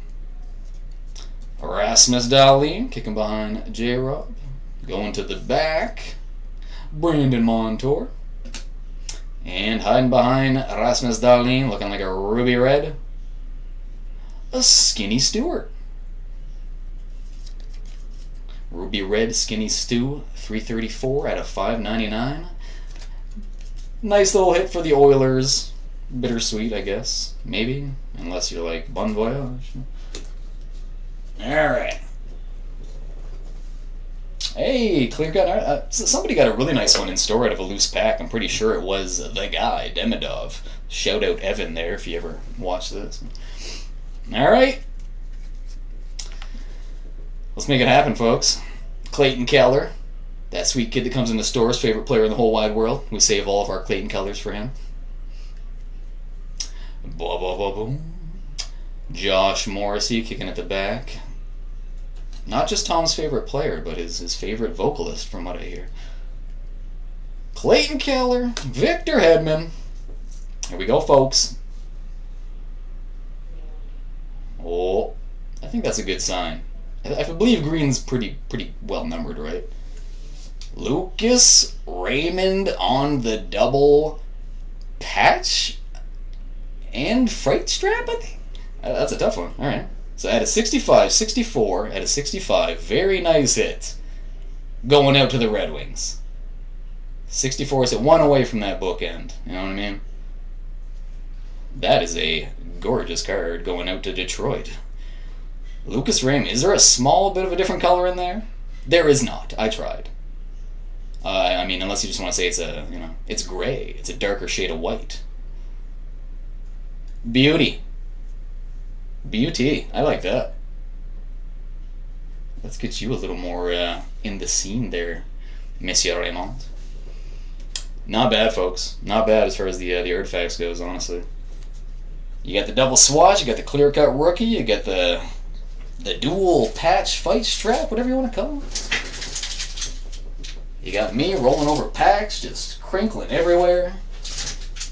Rasmus Dahlin kicking behind J-Rob. Going to the back. Brandon Montour. And hiding behind Rasmus Dahlin, looking like a ruby red, a Skinny Stewart. Ruby red Skinny Stew, 334 out of 599. Nice little hit for the Oilers. Bittersweet, I guess. Maybe. Unless you're like Bon Voyage. Alright. Hey, clear cut. Somebody got a really nice one in store out of a loose pack. I'm pretty sure it was the guy, Demidov. Shout out Evan there if you ever watch this. Alright. Let's make it happen, folks. Clayton Keller. That sweet kid that comes in the stores, favorite player in the whole wide world. We save all of our Clayton Kellers for him. Blah, blah, blah, boom. Josh Morrissey kicking at the back. Not just Tom's favorite player, but his favorite vocalist, from what I hear. Clayton Keller, Victor Hedman. Here we go, folks. Oh, I think that's a good sign. I believe green's pretty well numbered, right? Lucas Raymond on the double patch and freight strap, I think? That's a tough one. All right. So at a 65, 64, at a 65, very nice hit. Going out to the Red Wings. 64 is at one away from that bookend. You know what I mean? That is a gorgeous card going out to Detroit. Lucas Raymond. Is there a small bit of a different color in there? There is not. I tried. I mean, unless you just want to say it's gray. It's a darker shade of white. Beauty. Beauty. I like that. Let's get you a little more in the scene there, Monsieur Raymond. Not bad, folks. Not bad as far as the artifacts goes, honestly. You got the double swatch, you got the clear-cut rookie, you got the dual patch fight strap, whatever you want to call it. You got me rolling over packs, just crinkling everywhere.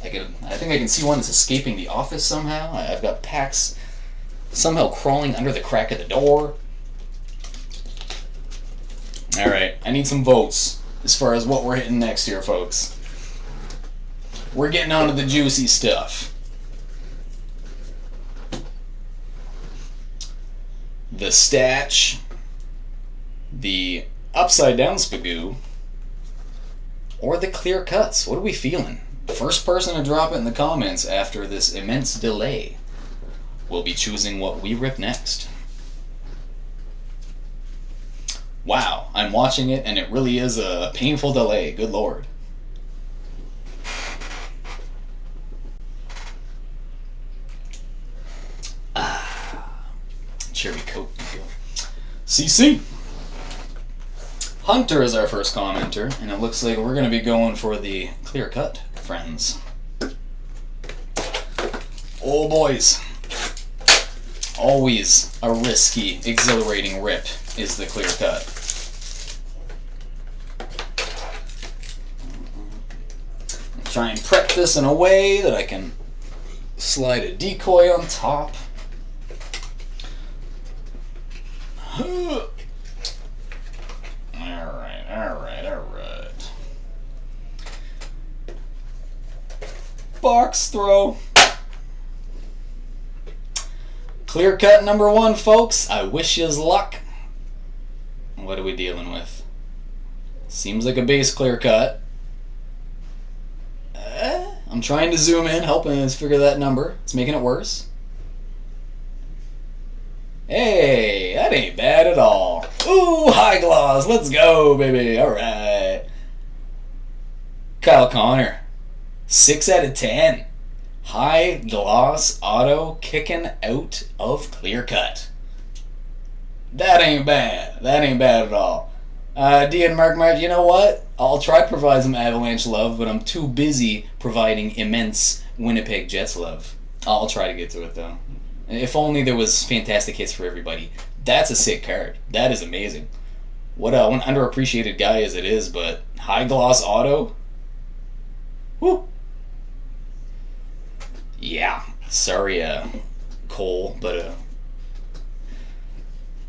I think I can see one that's escaping the office somehow. I've got packs somehow crawling under the crack of the door. Alright, I need some votes as far as what we're hitting next here, folks. We're getting on to the juicy stuff. The Statch, the Upside Down Spagoo, or the Clear Cuts. What are we feeling? First person to drop it in the comments after this immense delay will be choosing what we rip next. Wow, I'm watching it and it really is a painful delay. Good lord. Cherry Coke. CC. Hunter is our first commenter, and it looks like we're going to be going for the clear cut, friends. Oh boys. Always a risky, exhilarating rip is the clear cut. Try and prep this in a way that I can slide a decoy on top. Alright. Box throw. Clear cut number one, folks. I wish yous luck. What are we dealing with? Seems like a base clear cut. I'm trying to zoom in, helping us figure that number. It's making it worse. Hey, that ain't bad at all. Ooh, high gloss. Let's go, baby. All right. Kyle Connor. 6 out of 10. High gloss auto kicking out of clear cut. That ain't bad. That ain't bad at all. D&M Mark, you know what? I'll try to provide some Avalanche love, but I'm too busy providing immense Winnipeg Jets love. I'll try to get to it, though. If only there was fantastic hits for everybody. That's a sick card. That is amazing. What an underappreciated guy as it is, but high gloss auto? Woo! Yeah. Sorry, Cole, but,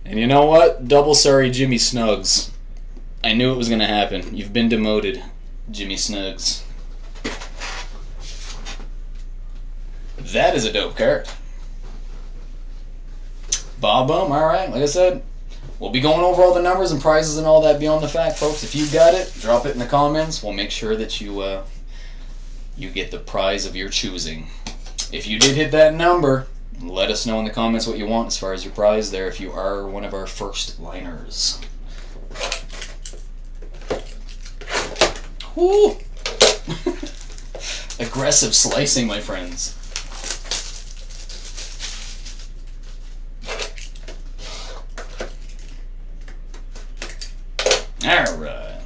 and you know what? Double sorry, Jimmy Snugs. I knew it was going to happen. You've been demoted, Jimmy Snugs. That is a dope card. Bob Bum, alright. Like I said, we'll be going over all the numbers and prizes and all that beyond the fact, folks. If you got it, drop it in the comments. We'll make sure that you get the prize of your choosing. If you did hit that number, let us know in the comments what you want as far as your prize there if you are one of our first liners. Woo! Aggressive slicing, my friends. Alright.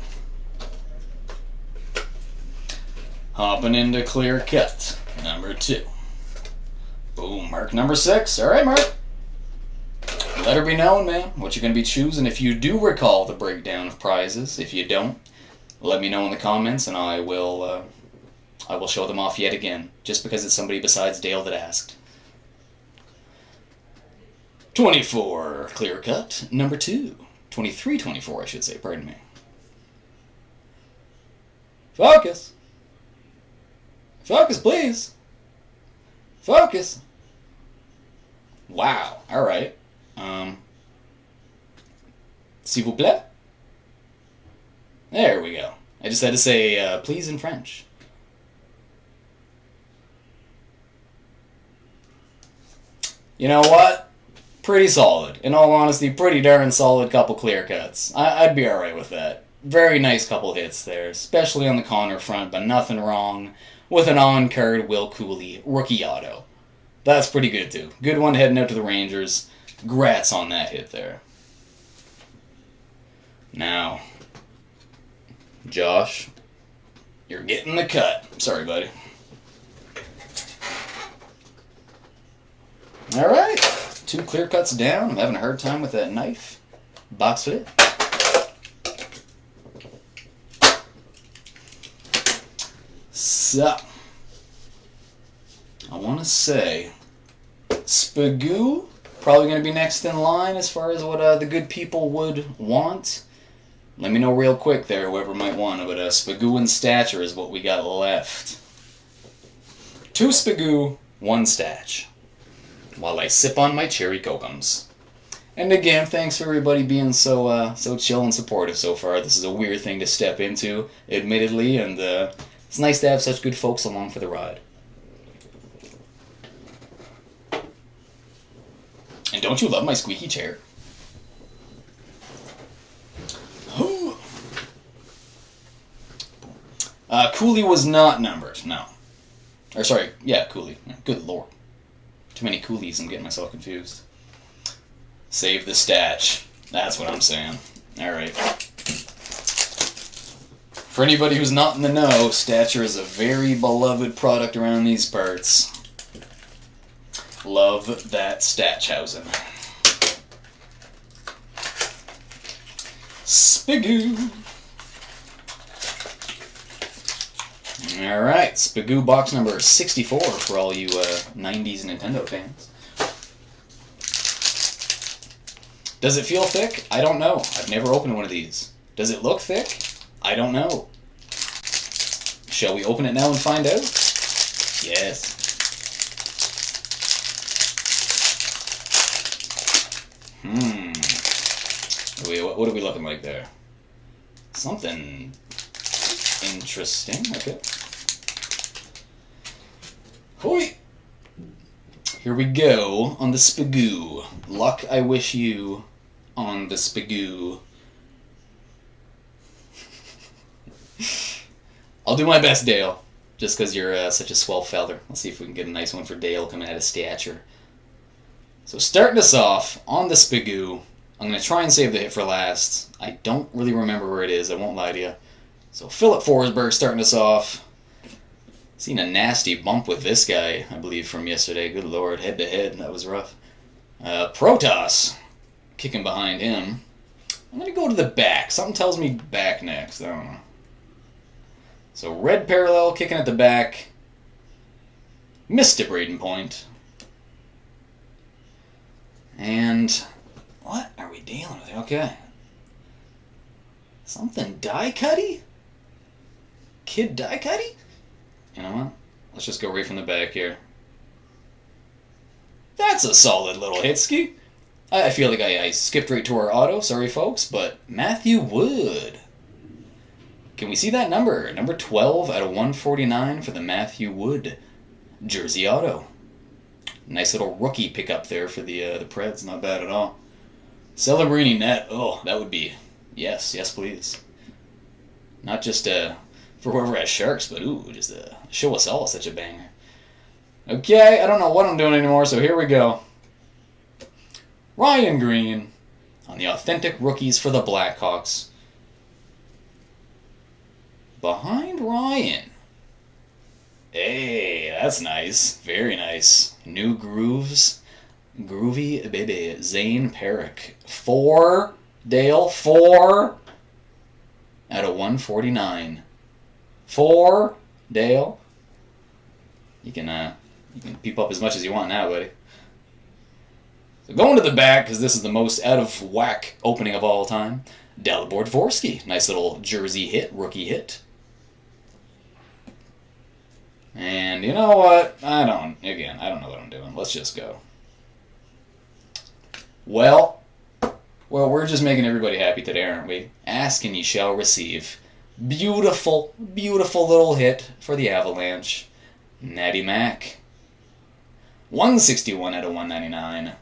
Hopping into clear cut. Number 2. Boom, Mark number 6. Alright, Mark. Let her be known, man, what you're going to be choosing. If you do recall the breakdown of prizes, if you don't, let me know in the comments and I will show them off yet again, just because it's somebody besides Dale that asked. 24, clear cut, number 2. 23-24, I should say, pardon me. Focus. Focus, please. Focus. Wow, alright. S'il vous plaît? There we go. I just had to say, please in French. You know what? Pretty solid. In all honesty, pretty darn solid couple clear cuts. I'd be alright with that. Very nice couple hits there, especially on the Connor front, but nothing wrong with an on-card Will Cooley rookie auto. That's pretty good, too. Good one heading out to the Rangers. Grats on that hit there. Now, Josh, you're getting the cut. Sorry, buddy. Alright, 2 clear cuts down. I'm having a hard time with that knife. Box flip. So, I want to say Spagoo, probably going to be next in line as far as what the good people would want. Let me know real quick there, whoever might want it, but Spagoo and Stature is what we got left. 2 Spagoo, 1 Statch, while I sip on my cherry kokems. And again, thanks for everybody being so chill and supportive so far. This is a weird thing to step into, admittedly, and it's nice to have such good folks along for the ride. And don't you love my squeaky chair? Cooley was not numbered, no. Or sorry, yeah, Cooley. Good lord. Too many Coolies, I'm getting myself confused. Save the Statch. That's what I'm saying. Alright. For anybody who's not in the know, Stature is a very beloved product around these parts. Love that Statchhausen. Spagoo. Alright, Spagoo box number 64 for all you 90s Nintendo fans. Does it feel thick? I don't know. I've never opened one of these. Does it look thick? I don't know. Shall we open it now and find out? Yes. Wait, what are we looking like there? Something interesting. Okay. Hoi! Here we go on the Spagoo. Luck, I wish you on the Spagoo. I'll do my best, Dale, just because you're such a swell feller. Let's see if we can get a nice one for Dale coming out of Stature. So starting us off on the Spagoo, I'm going to try and save the hit for last. I don't really remember where it is, I won't lie to you. So Philip Forsberg starting us off. Seen a nasty bump with this guy, I believe, from yesterday. Good lord, head to head, that was rough. Protoss kicking behind him. I'm going to go to the back. Something tells me back next. I don't know. So red parallel kicking at the back. Missed a Braden point. And what are we dealing with? Okay. Something die-cutty? Kid die-cutty? You know what? Let's just go right from the back here. That's a solid little hitski. I feel like I skipped right to our auto. Sorry, folks, but Matthew Wood. Can we see that number? Number 12 out of 149 for the Matthew Wood jersey auto. Nice little rookie pickup there for the Preds. Not bad at all. Celebrini net. Oh, that would be... Yes, please. Not just for whoever has Sharks, but ooh, just show us all such a banger. Okay, I don't know what I'm doing anymore, so here we go. Ryan Green on the authentic rookies for the Blackhawks. Behind Ryan. Hey, that's nice. Very nice. New grooves. Groovy baby. Zane Perrick. 4. Dale. 4 out of 149. 4. Dale. You can peep up as much as you want now, buddy. So going to the back, because this is the most out of whack opening of all time. Dalibor Dvorsky. Nice little jersey hit, rookie hit. And you know what? I don't know what I'm doing. Let's just go. Well, we're just making everybody happy today, aren't we? Ask and ye shall receive. Beautiful, beautiful little hit for the Avalanche. Natty Mac. 161 out of 199.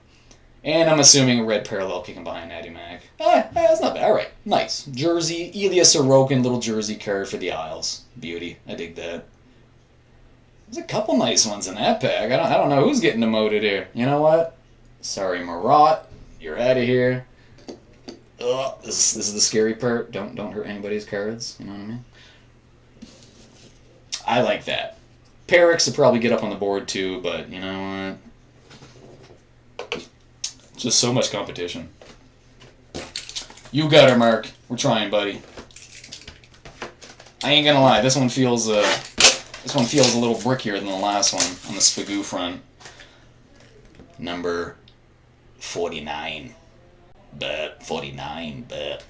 And I'm assuming a red parallel kicking behind Natty Mac. That's not bad. All right, nice. Jersey, Ilya Sorokin, little jersey card for the Isles. Beauty. I dig that. There's a couple nice ones in that pack. I don't know who's getting demoted here. You know what? Sorry, Marat. You're out of here. Ugh, this is the scary part. Don't hurt anybody's cards. You know what I mean? I like that. Perrick's will probably get up on the board too, but you know what? Just so much competition. You got her, Mark. We're trying, buddy. I ain't gonna lie. This one feels a little brickier than the last one on the Spagoo front. Number 49. Bet 49. Bet.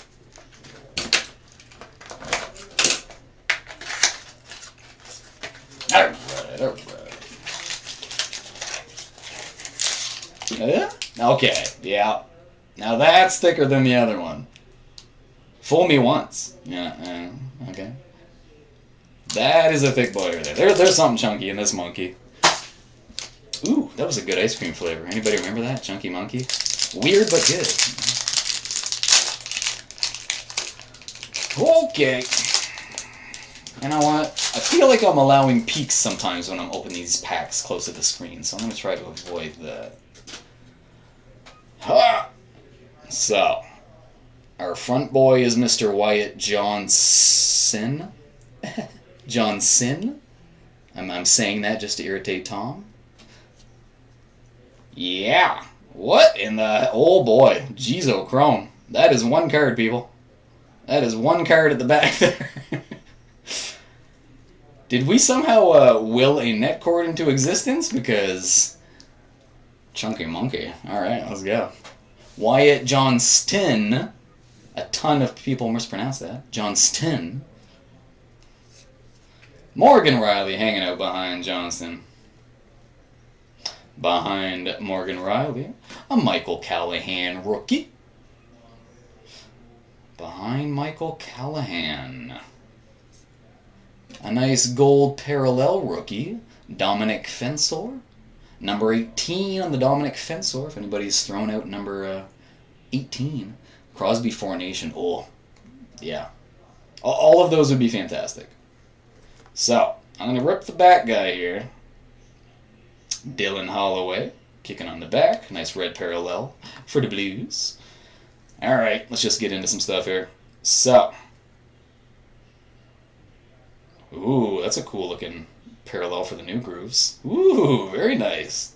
All right. Yeah? Okay, yeah. Now that's thicker than the other one. Fool me once. Yeah, okay. That is a thick boy right there. There's something chunky in this monkey. Ooh, that was a good ice cream flavor. Anybody remember that? Chunky Monkey? Weird, but good. Okay. You know what? I feel like I'm allowing peaks sometimes when I'm opening these packs close to the screen, so I'm going to try to avoid that. Ha! So, our front boy is Mr. Wyatt Johnson. Johnson? I'm saying that just to irritate Tom. Yeah. What in the... Oh boy. Jeez, Chrome. That is one card, people. That is one card at the back there. Did we somehow will a net cord into existence? Because... Chunky Monkey. Alright, let's go. Wyatt Johnston. A ton of people mispronounce that. Johnston. Morgan Riley hanging out behind Johnston. Behind Morgan Riley, a Michael Callahan rookie. Behind Michael Callahan, a nice gold parallel rookie, Dominic Fensor. Number 18 on the Dominic Fensor, if anybody's thrown out number 18. Crosby Formation. Oh, yeah. All of those would be fantastic. So, I'm going to rip the back guy here. Dylan Holloway, kicking on the back. Nice red parallel for the Blues. Alright, let's just get into some stuff here. So, ooh, that's a cool looking parallel for the new grooves. Ooh, very nice.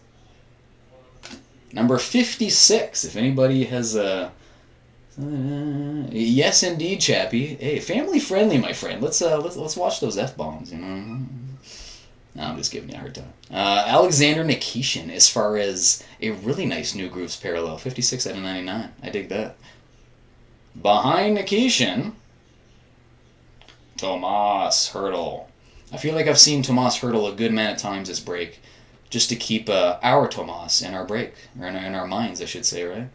Number 56, if anybody has a... yes, indeed, Chappie. Hey, family friendly, my friend. Let's watch those F-bombs, you know? No, I'm just giving you a hard time. Alexander Nikishin, as far as a really nice new grooves parallel. 56 out of 99. I dig that. Behind Nikishin, Tomas Hertl. I feel like I've seen Tomas Hertl a good amount of times this break, just to keep our Tomas in our break, or in our minds, I should say, right?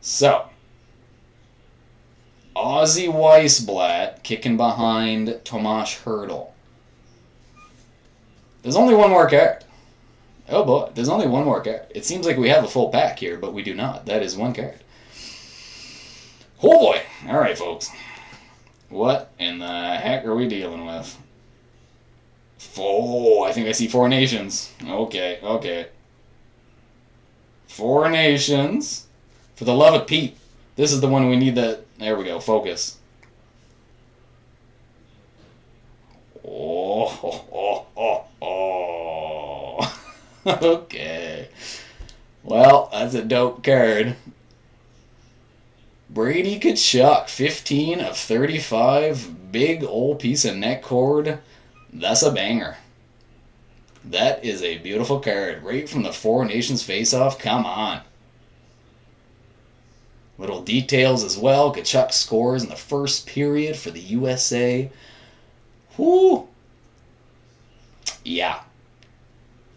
So, Ozzy Weisblatt kicking behind Tomas Hertl. There's only one more card. Oh boy, there's only one more card. It seems like we have a full pack here, but we do not. That is one card. Oh boy. Alright, folks. What in the heck are we dealing with? I think I see 4 nations. Okay. 4 nations. For the love of Pete. This is the one we need that... There we go, focus. Okay. Well, that's a dope card. Brady Tkachuk, 15 of 35. Big old piece of neck cord. That's a banger. That is a beautiful card. Right from the 4 Nations face-off. Come on. Little details as well. Tkachuk scores in the first period for the USA. Whoo. Yeah.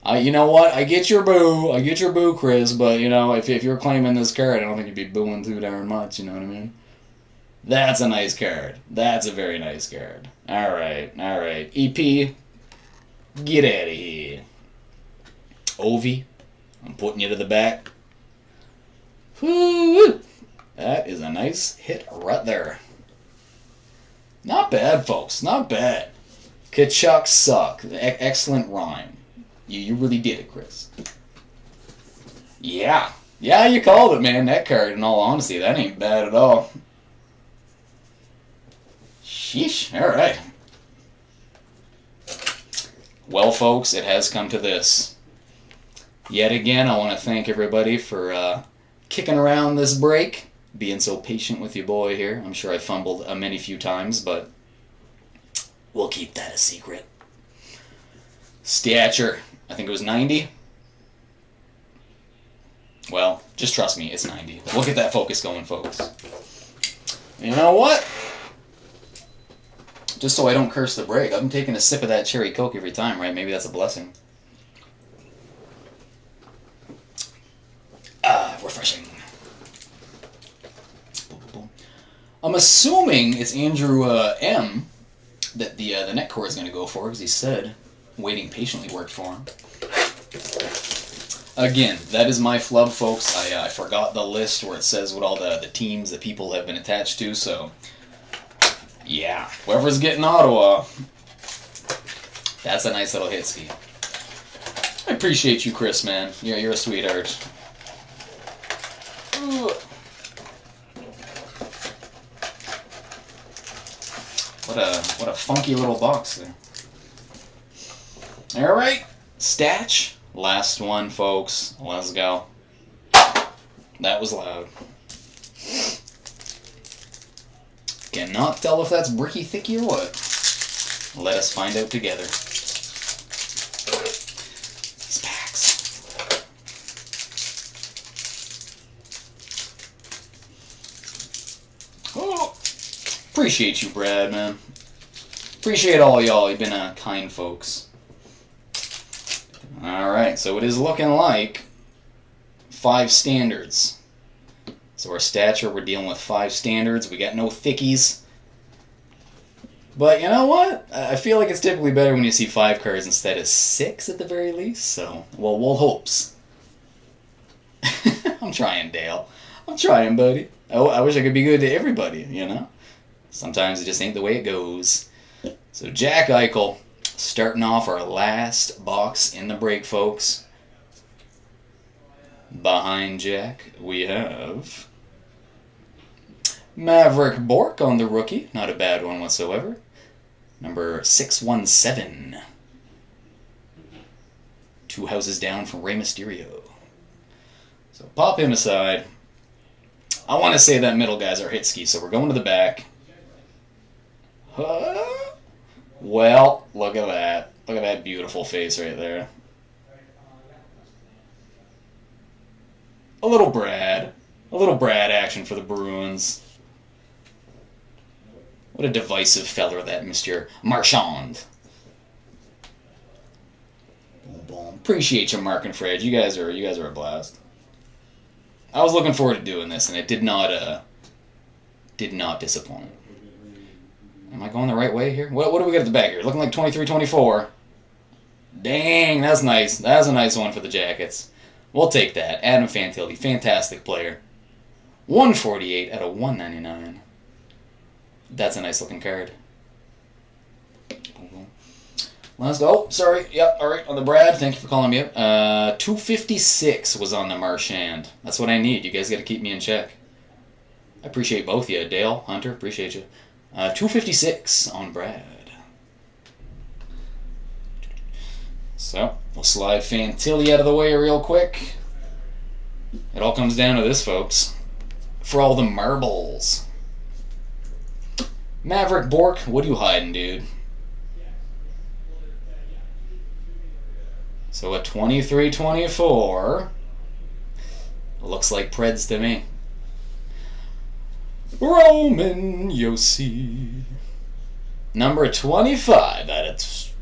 You know what? I get your boo, Chris, but, you know, if you're claiming this card, I don't think you'd be booing too darn much, you know what I mean? That's a nice card. That's a very nice card. Alright. EP, get out of here. Ovi, I'm putting you to the back. Whoo! That is a nice hit right there. Not bad, folks. Not bad. Tkachuk suck. Excellent rhyme. You really did it, Chris. Yeah. Yeah, you called it, man. That card, in all honesty, that ain't bad at all. Sheesh. Alright. Well, folks, it has come to this. Yet again, I want to thank everybody for kicking around this break, being so patient with your boy here. I'm sure I fumbled a many few times, but we'll keep that a secret. Stature. I think it was 90. Well, just trust me, it's 90. We'll get that focus going, folks. You know what? Just so I don't curse the break, I'm taking a sip of that cherry Coke every time, right? Maybe that's a blessing. Refreshing. I'm assuming it's Andrew M. that the neck cord is going to go for, because he said waiting patiently worked for him. Again, that is my flub, folks. I forgot the list where it says what all the teams that people have been attached to, so yeah. Whoever's getting Ottawa, that's a nice little hit ski. I appreciate you, Chris, man. You're a sweetheart. Ooh. What a funky little box there. Alright, Statch. Last one, folks. Let's go. That was loud. Cannot tell if that's bricky thicky or what. Let us find out together. These packs. Oh, appreciate you, Brad, man. Appreciate all y'all. You've been kind folks. Alright, so it is looking like 5 standards. So our Stature, we're dealing with 5 standards. We got no thickies. But you know what? I feel like it's typically better when you see 5 cards instead of 6 at the very least. So, well, hopes. I'm trying, Dale. I'm trying, buddy. I wish I could be good to everybody, you know? Sometimes it just ain't the way it goes. So Jack Eichel, starting off our last box in the break, folks. Behind Jack, we have Maverick Bork on the rookie. Not a bad one whatsoever. Number 617. 2 houses down from Rey Mysterio. So pop him aside. I want to say that middle guy's our Hitsky, so we're going to the back. Well, look at that. Look at that beautiful face right there. A little Brad action for the Bruins. What a divisive feller that Mr. Marchand. Appreciate you, Mark and Fred. You guys are a blast. I was looking forward to doing this, and it did not disappoint. Am I going the right way here? What do we got at the back here? Looking like 23-24. Dang, that's nice. That's a nice one for the Jackets. We'll take that. Adam Fantilli, fantastic player. 148 out of 199. That's a nice looking card. Let's go. Oh, sorry. Yep, all right. On the Brad, thank you for calling me up. 256 was on the Marchand. That's what I need. You guys got to keep me in check. I appreciate both of you. Dale, Hunter, appreciate you. 256 on Brad. So, we'll slide Fantilli out of the way real quick. It all comes down to this, folks. For all the marbles. Maverick Bork, what are you hiding, dude? So a 23-24. Looks like Preds to me. Roman Josi. Number 25 out of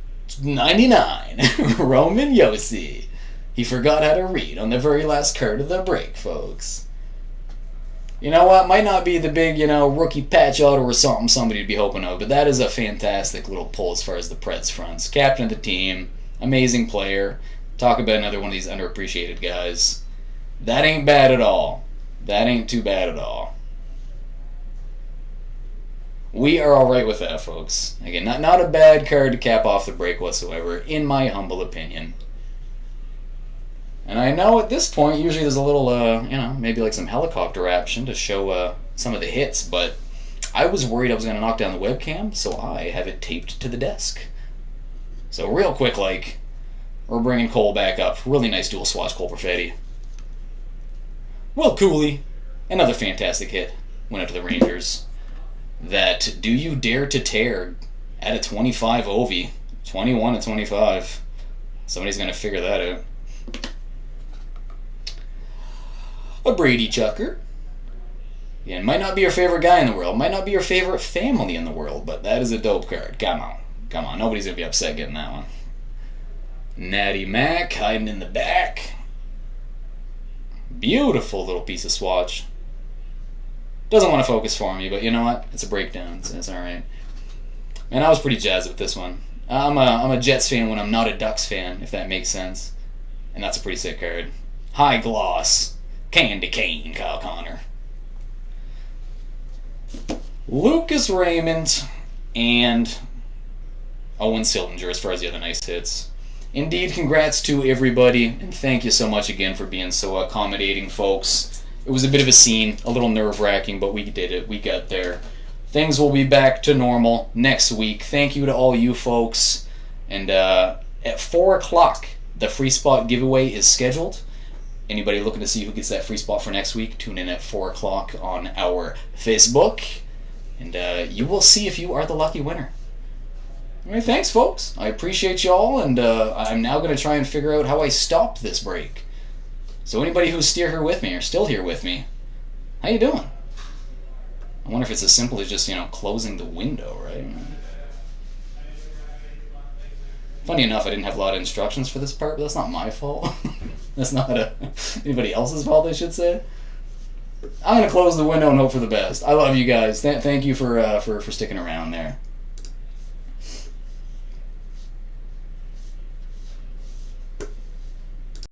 99. Roman Josi. He forgot how to read on the very last card of the break, folks. You know what? Might not be the big, rookie patch auto or something somebody would be hoping of, but that is a fantastic little pull as far as the Preds fronts. Captain of the team. Amazing player. Talk about another one of these underappreciated guys. That ain't bad at all. That ain't too bad at all. We are alright with that, folks. Again, not a bad card to cap off the break whatsoever, in my humble opinion. And I know at this point, usually there's a little, maybe like some helicopter action to show some of the hits, but I was worried I was going to knock down the webcam, so I have it taped to the desk. So real quick, we're bringing Cole back up. Really nice dual swatch Cole Perfetti. Will Cooley, another fantastic hit. Went out to the Rangers. That Do You Dare to Tear at a 25 Ovi. 21-25. Somebody's going to figure that out. A Brady Chucker. Yeah, might not be your favorite guy in the world. Might not be your favorite family in the world, but that is a dope card. Come on. Come on, nobody's going to be upset getting that one. Natty Mac hiding in the back. Beautiful little piece of swatch. Doesn't want to focus for me, but you know what? It's a breakdown. It's alright. Man, I was pretty jazzed with this one. I'm a Jets fan when I'm not a Ducks fan, if that makes sense. And that's a pretty sick card. High gloss. Candy cane, Kyle Connor. Lucas Raymond and Owen Sillinger as far as the other nice hits. Indeed, congrats to everybody, and thank you so much again for being so accommodating, folks. It was a bit of a scene, a little nerve-wracking, but we did it. We got there. Things will be back to normal next week. Thank you to all you folks. And at 4 o'clock, the free spot giveaway is scheduled. Anybody looking to see who gets that free spot for next week, tune in at 4 o'clock on our Facebook. And you will see if you are the lucky winner. Anyway, thanks, folks. I appreciate y'all, and I'm now going to try and figure out how I stopped this break. So anybody who's still here with me, or still here with me, how you doing? I wonder if it's as simple as just, closing the window, right? Funny enough, I didn't have a lot of instructions for this part, but that's not my fault. That's not anybody else's fault, I should say. I'm going to close the window and hope for the best. I love you guys. Thank you for sticking around there.